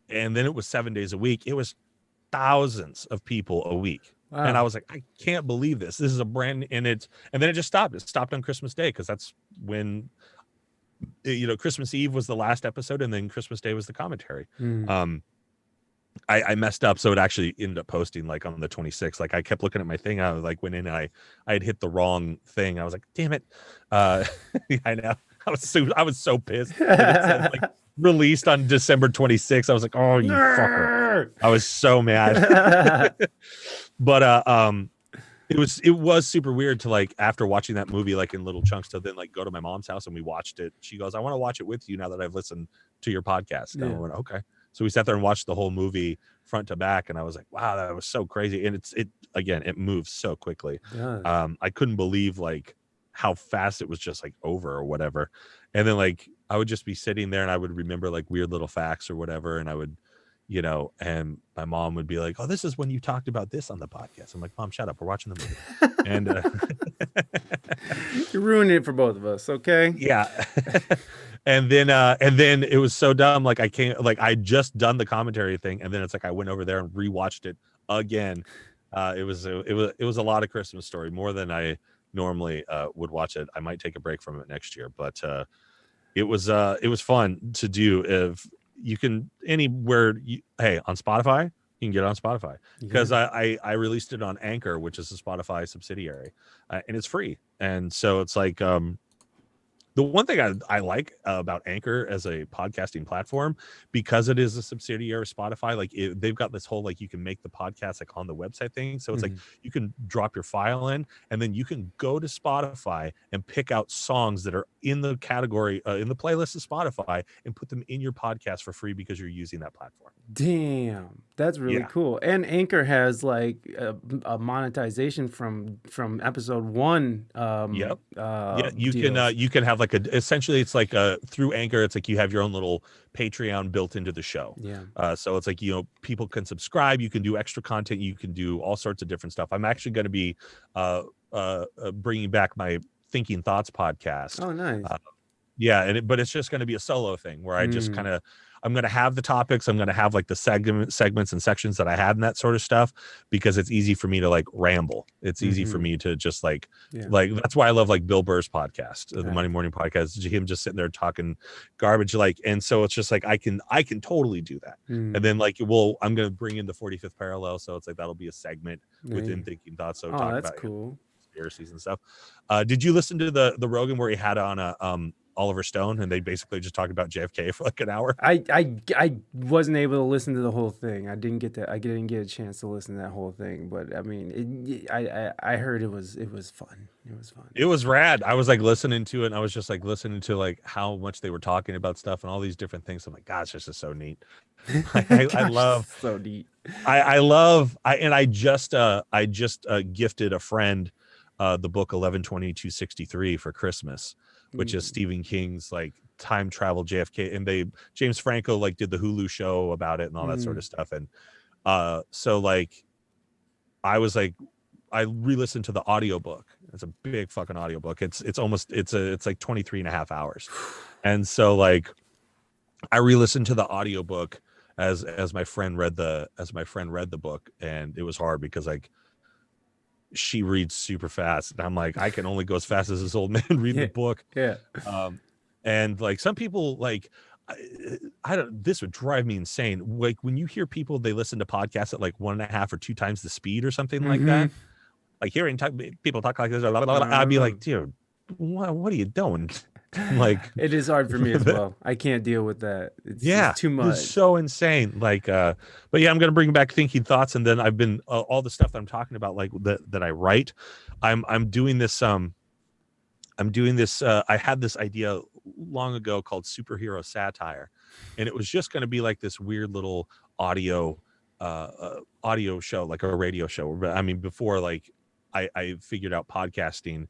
and then it was 7 days a week. It was thousands of people a week. Wow. And I was like, I can't believe this. This is a brand, and then it just stopped. It stopped on Christmas Day, because that's when, Christmas Eve was the last episode, and then Christmas Day was the commentary. I messed up, so it actually ended up posting like on the 26th. Like, I kept looking at my thing. I was like, went in, and I had hit the wrong thing. I was like, damn it. I know. I was so pissed. It said, like, released on December 26th. I was like, oh, you fucker. I was so mad. But it was super weird to, like, after watching that movie like in little chunks, to then like go to my mom's house and we watched it. She goes, I want to watch it with you now that I've listened to your podcast. And I went, okay. So we sat there and watched the whole movie front to back, and I was like, wow, that was so crazy. And it moves so quickly. I couldn't believe like how fast it was just like over or whatever. And then like I would just be sitting there, and I would remember like weird little facts or whatever, and I would, and my mom would be like, oh, this is when you talked about this on the podcast. I'm like, Mom, shut up, we're watching the movie. And you're ruining it for both of us, okay? Yeah. And then it was so dumb. Like, I just done the commentary thing, and then it's like I went over there and rewatched it again It was a lot of Christmas Story, more than I normally would watch it. I might take a break from it next year, but it was fun to do. If you can anywhere, hey, on Spotify, you can get it on Spotify because Yeah. I released it on Anchor, which is a Spotify subsidiary, and it's free. And so it's like the one thing I like about Anchor as a podcasting platform, because it is a subsidiary of Spotify, like they've got this whole like you can make the podcast like on the website thing. So it's like you can drop your file in, and then you can go to Spotify and pick out songs that are in the category in the playlist of Spotify and put them in your podcast for free because you're using that platform. Damn, that's really Yeah. cool. And Anchor has like a monetization from episode 1. Yep. Deals. You can have like essentially it's like through Anchor, it's like you have your own little Patreon built into the show. Yeah. So it's like, people can subscribe, you can do extra content, you can do all sorts of different stuff. I'm actually going to be bringing back my Thinking Thoughts podcast. Oh, nice. Yeah, but it's just going to be a solo thing where I just kind of I'm going to have the topics, I'm going to have like the segments and sections that I had and that sort of stuff, because it's easy for me to like ramble. It's easy for me to just like that's why I love like Bill Burr's podcast, the Monday Morning Podcast, him just sitting there talking garbage, like, and so it's just like I can totally do that. And then like I'm going to bring in the 45th parallel, so it's like that'll be a segment within Thinking Thoughts, so talk that's about cool. Conspiracies and stuff. Did you listen to the Rogan where he had on a Oliver Stone, and they basically just talked about JFK for like an hour? I wasn't able to listen to the whole thing. I didn't get a chance to listen to that whole thing. But I mean, I heard it was fun. It was fun. It was rad. I was like listening to it, and I was just like listening to like how much they were talking about stuff and all these different things. I'm like, gosh, this is so neat. I love so neat. I just gifted a friend the book 11/22/63 for Christmas, which is Stephen King's like time travel JFK, and James Franco like did the Hulu show about it and all that sort of stuff. And so like I was like, I re-listened to the audiobook. It's a big fucking audiobook. It's like 23 and a half hours. And so like I re-listened to the audiobook as my friend read the book, and it was hard because like she reads super fast, and I'm like, I can only go as fast as this old man read the book. Yeah. And like some people like I don't, this would drive me insane. Like when you hear people, they listen to podcasts at like 1.5 or 2 times the speed or something like that. Like hearing people talk like this, I'd be like, dude, what are you doing? Like it is hard for me as well. I can't deal with that. It's too much. It's so insane. Like but yeah, I'm gonna bring back Thinking Thoughts, and then I've been all the stuff that I'm talking about, like that I write. I'm doing this I had this idea long ago called superhero satire, and it was just going to be like this weird little audio show, like a radio show. I mean, before like I figured out podcasting,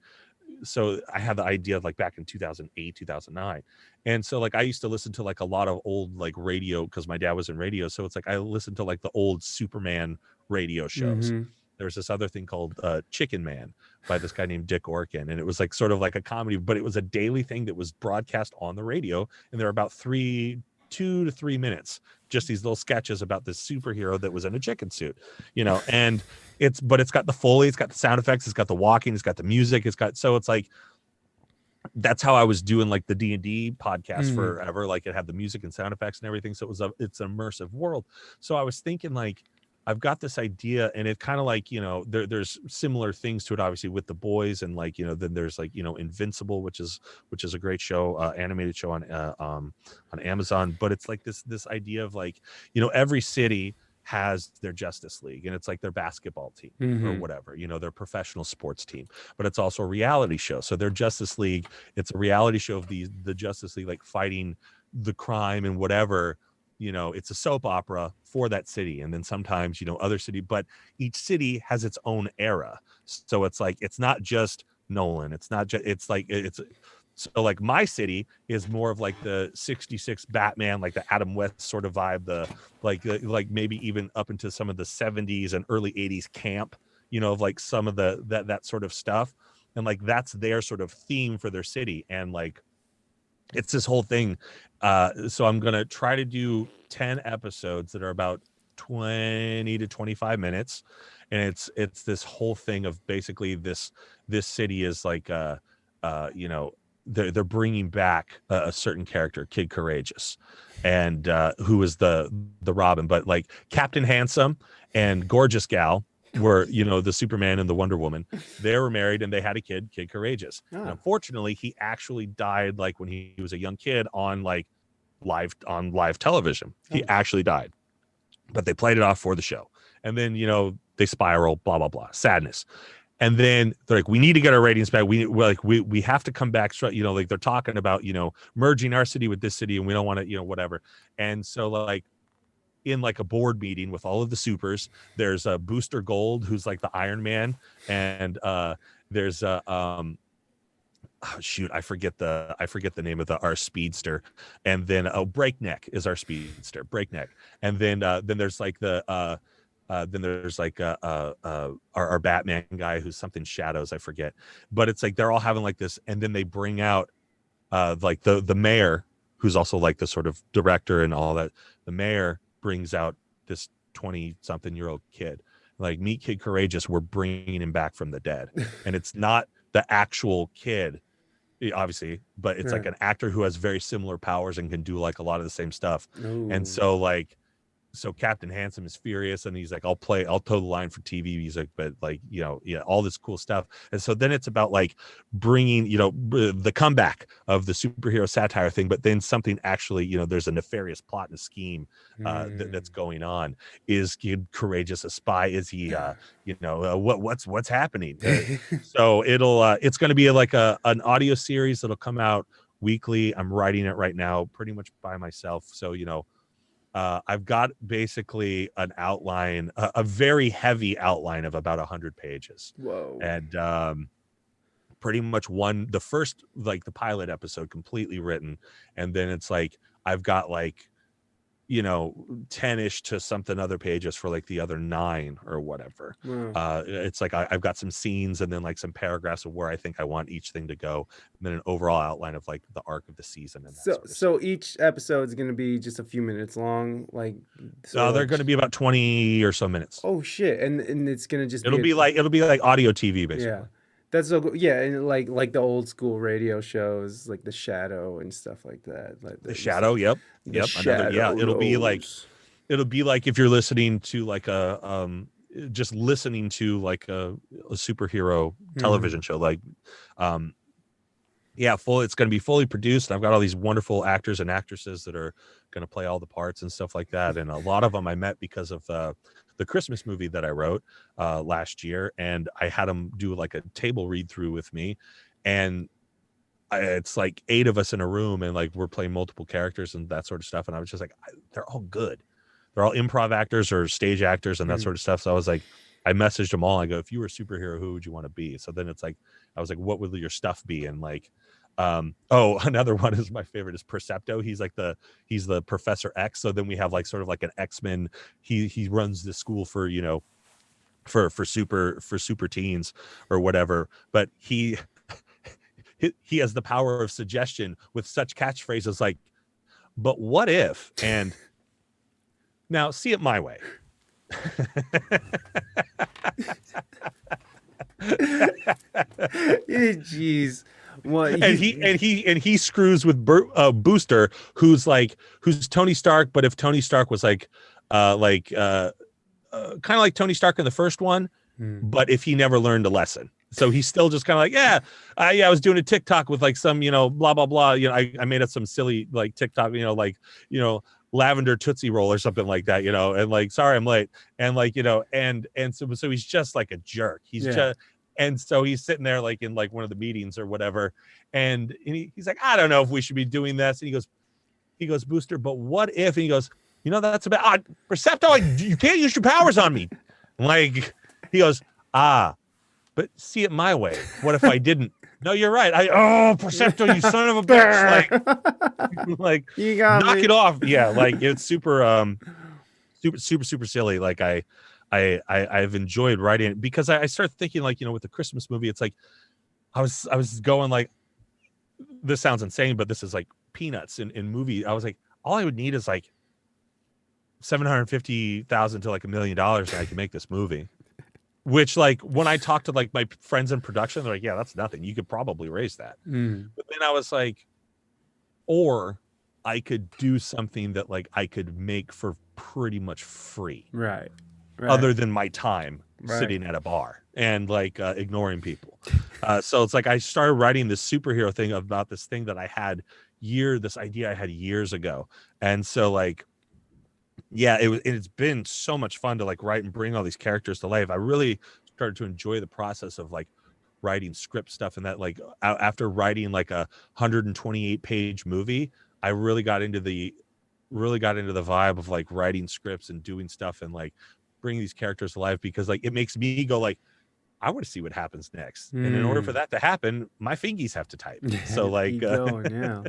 so I had the idea of like back in 2008, 2009. And so like I used to listen to like a lot of old like radio, because my dad was in radio. So it's like I listened to like the old Superman radio shows. There's this other thing called Chicken Man by this guy named Dick Orkin, and it was like sort of like a comedy, but it was a daily thing that was broadcast on the radio, and they're about 2 to 3 minutes, just these little sketches about this superhero that was in a chicken suit, and it's got the Foley, it's got the sound effects, it's got the walking, it's got the music, so it's like that's how I was doing like the D&D podcast forever. Like it had the music and sound effects and everything, so it's an immersive world. So I was thinking like I've got this idea, and it kind of like, there's similar things to it, obviously, with The Boys, and like, then there's like, Invincible, which is a great show, animated show on Amazon. But it's like this idea of like, every city has their Justice League, and it's like their basketball team or whatever, their professional sports team, but it's also a reality show. So their Justice League, it's a reality show of the Justice League, like fighting the crime and whatever. It's a soap opera for that city. And then sometimes, other city, but each city has its own era. So it's like, it's not just Nolan. It's not just, it's like, so like my city is more of like the 66 Batman, like the Adam West sort of vibe, the like maybe even up into some of the 70s and early 80s camp, of like some of that sort of stuff. And like, that's their sort of theme for their city. And like, it's this whole thing. So I'm going to try to do 10 episodes that are about 20 to 25 minutes, and it's this whole thing of basically this city is like you know, they're bringing back a certain character, Kid Courageous, and who is the Robin, but like Captain Handsome and Gorgeous Gal were, you know, the Superman and the Wonder Woman. They were married and they had a kid, Kid Courageous. Oh. And unfortunately, he actually died like when he was a young kid on like live television. He actually died, but they played it off for the show. And then, you know, they spiral, blah blah blah, sadness. And then they're like, we need to get our ratings back. We have to come back. You know, like they're talking about, you know, merging our city with this city, and we don't want to, you know, whatever. And so like in like a board meeting with all of the supers, there's a Booster Gold who's like the Iron Man, and there's oh shoot, I forget the name of our speedster, and then Breakneck is our speedster, Breakneck, and then there's like the then there's like our Batman guy who's something Shadows, I forget, but it's like they're all having like this, and then they bring out like the mayor, who's also like the sort of director and all that. The mayor brings out this 20-something-year-old kid, like, meet Kid Courageous. We're bringing him back from the dead, and it's not the actual kid, obviously, but it's like an actor who has very similar powers and can do like a lot of the same stuff. Ooh. And so like, so Captain Handsome is furious, and he's like, I'll toe the line for TV music, but like, you know, yeah, all this cool stuff. And so then it's about like bringing, you know, the comeback of the superhero satire thing, but then something actually, you know, there's a nefarious plot and a scheme that's going on. Is Kid Courageous a spy? Is he, you know, what's happening? So it's going to be like an audio series that'll come out weekly. I'm writing it right now, pretty much by myself. So, you know, I've got basically an outline, a very heavy outline of about 100 pages. Whoa. And pretty much the first, like the pilot episode completely written. And then it's like, I've got like, you know, 10-ish to something other pages for like the other 9 or whatever. Wow. It's like I've got some scenes and then like some paragraphs of where I think I want each thing to go, and then an overall outline of like the arc of the season. And that sort of So each episode is going to be just a few minutes long, like. So they're going to be about 20 or so minutes. Oh shit! And it's going to just. It'll be like audio TV basically. Yeah. That's so yeah, and like the old school radio shows, like The Shadow and stuff like that. Like The Shadow, yep. Shadow It'll be like if you're listening to like just listening to like a superhero television show, like it's going to be fully produced. I've got all these wonderful actors and actresses that are going to play all the parts and stuff like that, and a lot of them I met because of the Christmas movie that I wrote last year, and I had them do like a table read through with me, and it's like 8 of us in a room, and like we're playing multiple characters and that sort of stuff, and I was just like, they're all good. They're all improv actors or stage actors and that sort of stuff. So I was like, I messaged them all. I go, if you were a superhero, who would you want to be? So then it's like, I was like, what would your stuff be? And like, another one is my favorite is Percepto. He's the Professor X. So then we have like sort of like an X-Men. He runs the school for, you know, for super teens or whatever. But he has the power of suggestion with such catchphrases like, but what if? And now see it my way. Jeez. What? And he screws with Booster, who's Tony Stark, but if Tony Stark was kind of like Tony Stark in the first one, but if he never learned a lesson. So he's still just kind of like, I was doing a TikTok with like some, you know, blah blah blah, you know, I made up some silly like TikTok, you know, like, you know, lavender Tootsie Roll or something like that, you know, and like, sorry I'm late, and like, you know, and so he's just like a jerk. He's just. And so he's sitting there like in like one of the meetings or whatever, and he's like, I don't know if we should be doing this. And he goes, Booster, but what if? And he goes, you know, that's about Percepto. You can't use your powers on me. Like he goes, but see it my way. What if I didn't? No, you're right. Percepto, you son of a bitch! Like you got knock me. it off. Yeah, like it's super silly. Like I've enjoyed writing it because I started thinking like, you know, with the Christmas movie, it's like I was going like, this sounds insane, but this is like peanuts in movie. I was like, all I would need is like $750,000 to like $1 million, and I can make this movie. Which, like, when I talk to like my friends in production, they're like, yeah, that's nothing. You could probably raise that. But then I was like, or I could do something that like I could make for pretty much free. Right. Other than my time Right. sitting at a bar and like ignoring people. So it's like I started writing this superhero thing about this thing that I had this idea I had years ago. And so like, yeah, it's been so much fun to like write and bring all these characters to life. I really started to enjoy the process of like writing script stuff, and that like after writing like a 128-page movie, I really got into the vibe of like writing scripts and doing stuff and like bringing these characters to life, because like it makes me go like, I want to see what happens next. And in order for that to happen, my fingies have to type. So like Keep going, yeah.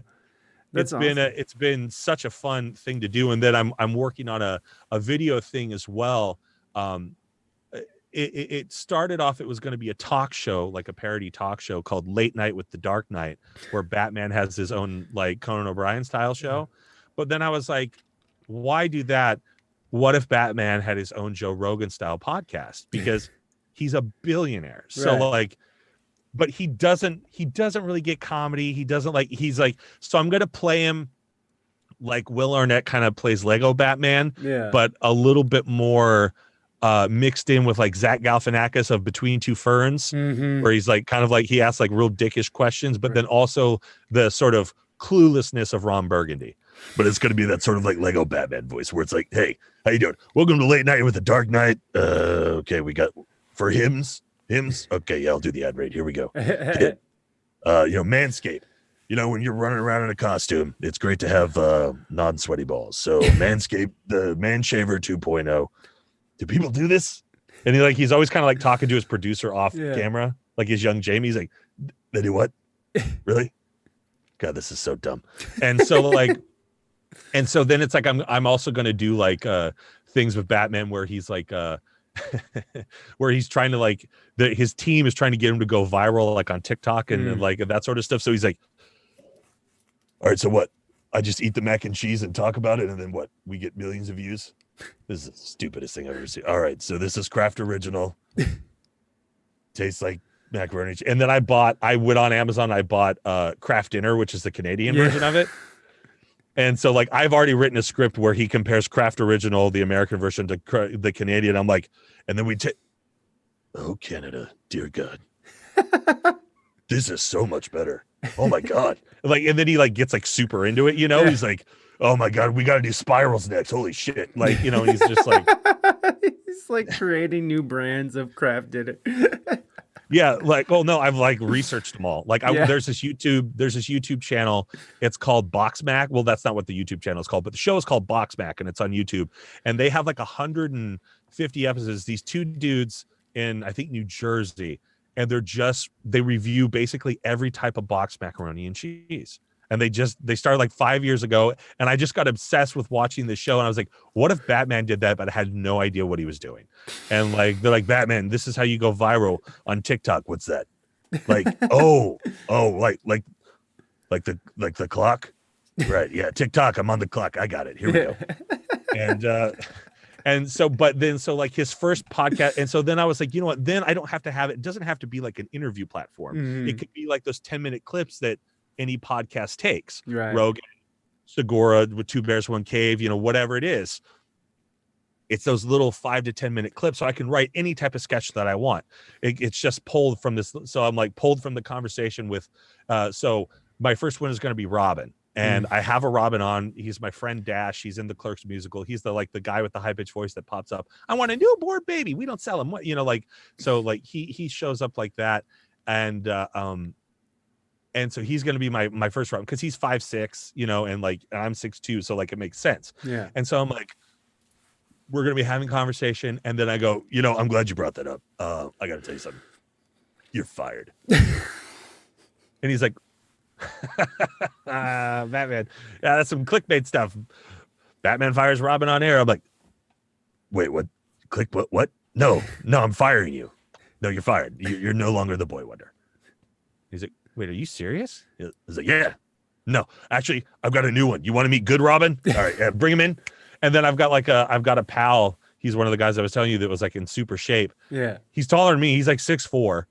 it's been such a fun thing to do. And then I'm working on a video thing as well. It started off, it was going to be a talk show, like a parody talk show called Late Night with the Dark Knight, where Batman has his own like Conan O'Brien style show. But then I was like, why do that? What if Batman had his own Joe Rogan style podcast? Because he's a billionaire. So like, but he doesn't really get comedy. He doesn't like, he's like, so I'm going to play him like Will Arnett kind of plays Lego Batman, but a little bit more mixed in with like Zach Galifianakis of Between Two Ferns, where he's like kind of like, he asks like real dickish questions, but then also the sort of cluelessness of Ron Burgundy. But it's going to be that sort of like Lego Batman voice where it's like, hey, how you doing? Welcome to Late Night with the Dark Knight. Okay, we got for hymns. Okay, yeah, I'll do the ad read. Here we go. Manscaped. When you're running around in a costume, it's great to have non-sweaty balls. So Manscaped, the Man Shaver 2.0. Do people do this? And he's always kind of like talking to his producer off camera, like his young Jamie. He's like, they do what? Really? God, this is so dumb. And so like, and so then it's like I'm also going to do like things with Batman where he's like where he's trying to like his team is trying to get him to go viral like on TikTok and like that sort of stuff. So he's like, all right, so what? I just eat the mac and cheese and talk about it, and then what? We get millions of views. This is the stupidest thing I've ever seen. All right, so this is Kraft Original. Tastes like macaroni. And then I went on Amazon. I bought Kraft Dinner, which is the Canadian version of it. And so like I've already written a script where he compares Kraft Original, the American version, to the Canadian. I'm like, and then we take, oh, Canada, dear God, this is so much better. Oh my God. Like, and then he like gets like super into it, he's like, oh my God, we got to do spirals next. Holy shit. Like, he's just like, he's like creating new brands of Kraft Dinner. Yeah, like, oh no, I've like researched them all. Like there's this YouTube channel. It's called Box Mac. Well, that's not what the YouTube channel is called, but the show is called Box Mac and it's on YouTube. And they have like 150 episodes. These two dudes in, I think, New Jersey, and they review basically every type of box macaroni and cheese. And they started like 5 years ago, and I just got obsessed with watching this show. And I was like, what if Batman did that, but I had no idea what he was doing? And like, they're like, Batman, this is how you go viral on TikTok. What's that? Like, like the clock. Right. Yeah. TikTok. I'm on the clock. I got it. Here we go. And so like his first podcast. And so then I was like, you know what? Then I don't have to have it doesn't have to be like an interview platform. It could be like those 10-minute clips that any podcast takes. Right. Rogan, Segura with Two Bears, One Cave, whatever it is. It's those little 5 to 10 minute clips. So I can write any type of sketch that I want. It's just pulled from this. So I'm like pulled from the conversation with, so my first one is going to be Robin. And I have a Robin on. He's my friend Dash. He's in the Clerks musical. He's the guy with the high pitched voice that pops up. I want a newborn baby. We don't sell him. What, so like he shows up like that. And so he's going to be my first Robin because he's 5'6", and like and I'm 6'2", so like it makes sense. Yeah. And so I'm like, we're going to be having conversation, and then I go, I'm glad you brought that up. I got to tell you something. You're fired. And he's like, Batman. Yeah, that's some clickbait stuff. Batman fires Robin on air. I'm like, wait, what? What? No, I'm firing you. No, you're fired. You're no longer the Boy Wonder. He's like, wait, are you serious? He's like, yeah. No, actually, I've got a new one. You want to meet Good Robin? All right, bring him in. And then I've got a pal. He's one of the guys I was telling you that was like in super shape. Yeah. He's taller than me. He's like 6'4",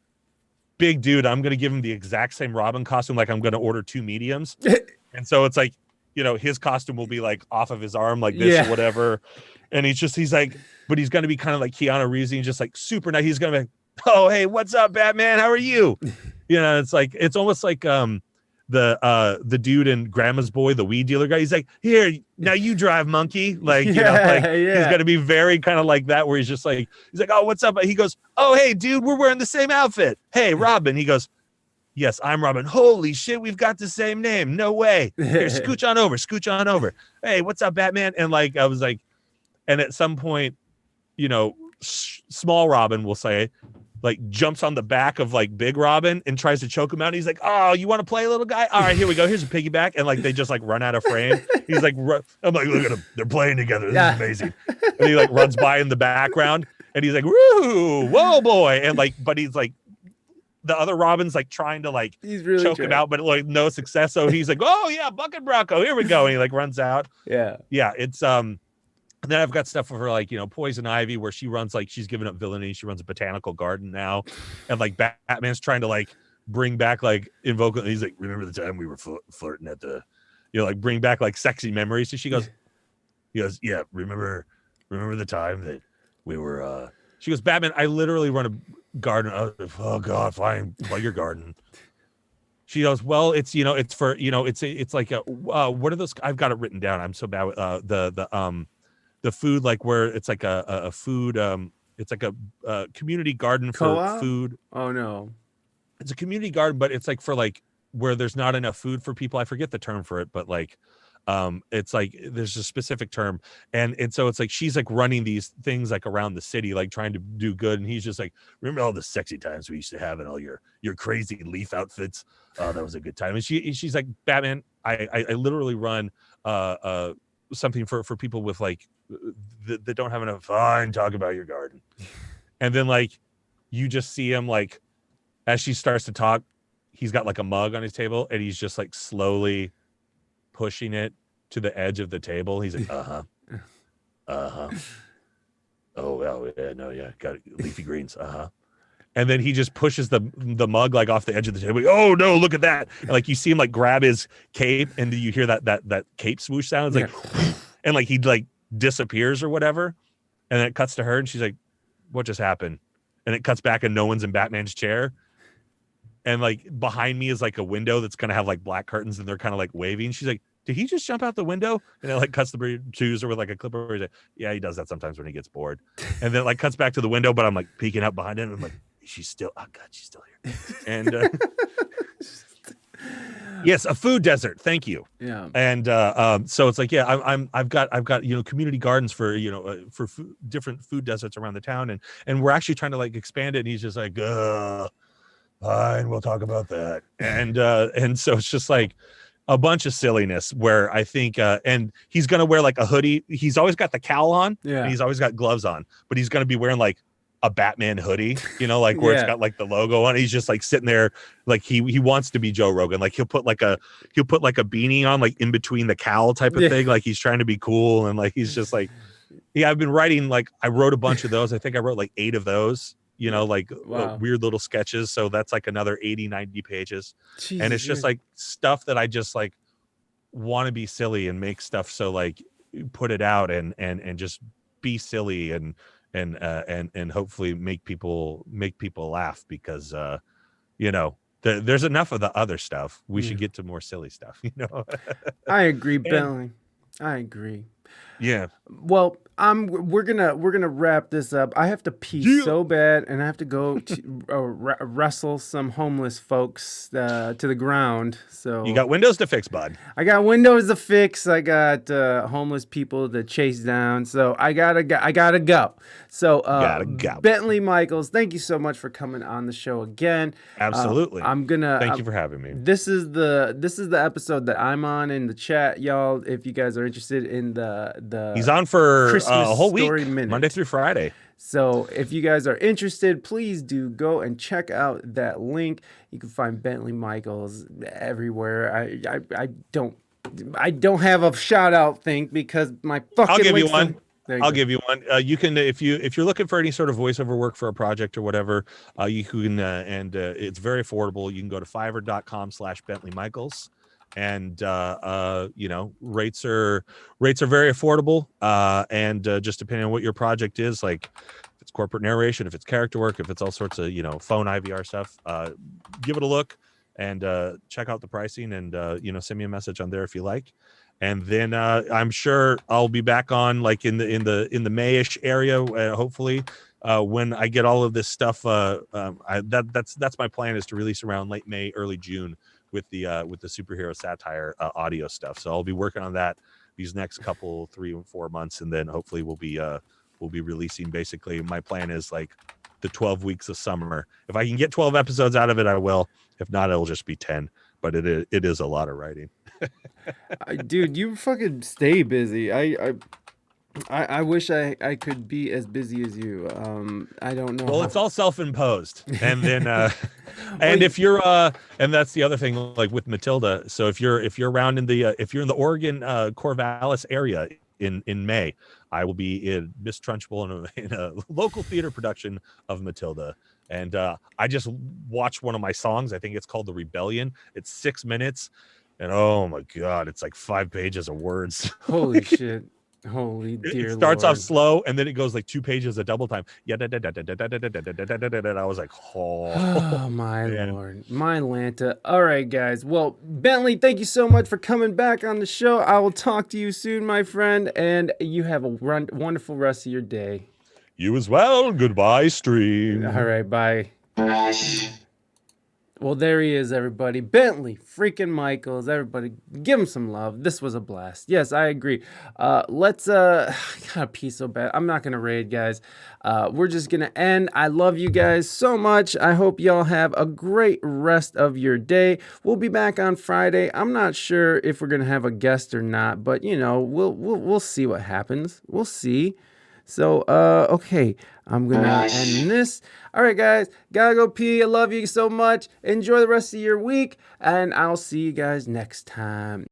big dude. I'm gonna give him the exact same Robin costume. Like I'm gonna order 2 mediums, and so it's like, you know, his costume will be like off of his arm like this or whatever. And he's like, but he's gonna be kind of like Keanu Reeves, and just like super nice. He's gonna be like, oh hey, what's up, Batman? How are you? You know, it's like, it's almost like the dude in Grandma's Boy, the weed dealer guy. He's like, here, now you drive, monkey. Like, you know, like he's gonna be very kind of like that, where he's just like, he's like, oh, what's up? He goes, oh hey dude, we're wearing the same outfit. Hey Robin. He goes, yes, I'm Robin. Holy shit, we've got the same name. No way. Here, scooch on over. Hey, what's up, Batman? And like, I was like, and at some point, you know, small Robin will say, like, jumps on the back of like big Robin and tries to choke him out. And he's like, oh, you want to play, little guy? All right, here we go. Here's a piggyback. And like, they just like run out of frame. He's like, I'm like, look at them. They're playing together. This is amazing. And he like runs by in the background and he's like, woo, whoa, boy. And like, but he's like, the other Robin's like trying to like choke him out, but like no success. So he's like, oh yeah, Bucket Bronco, here we go. And he like runs out. Yeah. It's and then I've got stuff for her, like, you know, Poison Ivy, where she runs, like, she's given up villainy. She runs a botanical garden now. And like Batman's trying to like bring back, like, invoke. He's like, remember the time we were flirting at the, you know, like bring back like sexy memories. So he goes, yeah, remember the time that we were, she goes, Batman, I literally run a garden. Oh God, fine, plug your garden. She goes, well, it's, you know, it's for, you know, it's like a, what are those? I've got it written down. I'm so bad with the food, like where it's like a food, it's like a community garden for Co-op? Food. Oh no, it's a community garden, but it's like for like where there's not enough food for people. I forget the term for it, but like, it's like there's a specific term, and so it's like she's like running these things like around the city, like trying to do good, and he's just like, remember all the sexy times we used to have and all your crazy leaf outfits. Oh, that was a good time. And she's like, Batman, I literally run something for people with like that don't have enough. Fine, talk about your garden. And then like you just see him, like, as she starts to talk, he's got like a mug on his table and he's just like slowly pushing it to the edge of the table. He's like, oh well, yeah, no, yeah, got leafy greens. And then he just pushes the mug like off the edge of the table. Oh no, look at that. And like you see him like grab his cape, and you hear that cape swoosh sound. It's like, and like he like disappears or whatever. And then it cuts to her and she's like, what just happened? And it cuts back and no one's in Batman's chair. And like behind me is like a window that's gonna have like black curtains and they're kind of like waving. She's like, did he just jump out the window? And it like cuts the choose her with like a clipper. Like, yeah, he does that sometimes when he gets bored. And then it like cuts back to the window, but I'm like peeking up behind him. I'm like, she's still, oh God, she's still here. And yes, a food desert. Thank you. Yeah. And so it's like, yeah, I've got you know, community gardens for, you know, for different food deserts around the town, and we're actually trying to like expand it. And he's just like, fine, we'll talk about that. And so it's just like a bunch of silliness where I think, and he's gonna wear like a hoodie. He's always got the cowl on, and he's always got gloves on, but he's gonna be wearing like a Batman hoodie, you know, like where it's got like the logo on. He's just like sitting there, like he wants to be Joe Rogan. Like he'll put like a beanie on, like in between the cowl type of thing. Like he's trying to be cool, and like he's just like, yeah. I've been writing, like I wrote a bunch of those. I think I wrote like 8 of those. You know, like weird little sketches. So that's like another 80, 90 pages. Jesus, and it's just like stuff that I just like want to be silly and make stuff. So like put it out and just be silly and hopefully make people laugh, because you know, there's enough of the other stuff. We should get to more silly stuff, you know. I agree, Bentley. I agree. Yeah. Well, we're gonna wrap this up. I have to pee so bad, and I have to go to wrestle some homeless folks to the ground. So you got windows to fix, bud. I got windows to fix. I got homeless people to chase down. So I gotta go. So Bentley Michaels, thank you so much for coming on the show again. Absolutely. Thank you for having me. This is the episode that I'm on in the chat, y'all. If you guys are interested in the he's on for Christmas a whole week, Minute. Monday through Friday. So if you guys are interested, please do go and check out that link. You can find Bentley Michaels everywhere. I don't I don't have a shout out thing because my fucking. I'll give you links one. There I'll go. give you one. You can if you're looking for any sort of voiceover work for a project or whatever, you can and it's very affordable. You can go to fiverr.com/Bentley Michaels, and rates are very affordable. And just depending on what your project is, like if it's corporate narration, if it's character work, if it's all sorts of phone IVR stuff, give it a look and check out the pricing and send me a message on there if you like. And then I'm sure I'll be back on like in the Mayish area, hopefully, when I get all of this stuff. That's my plan, is to release around late May, early June with the superhero satire audio stuff. So I'll be working on that these next couple 3 or 4 months, and then hopefully we'll be releasing. Basically, my plan is like the 12 weeks of summer. If I can get 12 episodes out of it, I will. If not, it'll just be 10. But it is a lot of writing. Dude, you fucking stay busy. I wish I could be as busy as you. I don't know. Well, it's all self-imposed. And then and if you're and that's the other thing, like with Matilda. So if you're around in the if you're in the Oregon Corvallis area in May, I will be in Miss Trunchbull in a local theater production of Matilda. And I just watched one of my songs. I think it's called The Rebellion. It's 6 minutes. And oh my God, it's like 5 pages of words. Holy shit. Holy dear It starts Lord. off slow and then it goes like 2 pages of double time. Yeah, and I was like, Oh my man. Lord. My Lanta. All right, guys. Well, Bentley, thank you so much for coming back on the show. I will talk to you soon, my friend, and you have a wonderful rest of your day. You as well. Goodbye, stream. All right, bye. Well, there he is, everybody. Bentley freaking Michaels. Everybody, give him some love. This was a blast. Yes, I agree. Let's I gotta pee so bad. I'm not gonna raid, guys. We're just gonna end. I love you guys so much. I hope y'all have a great rest of your day. We'll be back on Friday. I'm not sure if we're gonna have a guest or not, but we'll see what happens. We'll see. So, okay, I'm gonna end this. All right, guys, gotta go pee. I love you so much. Enjoy the rest of your week, and I'll see you guys next time.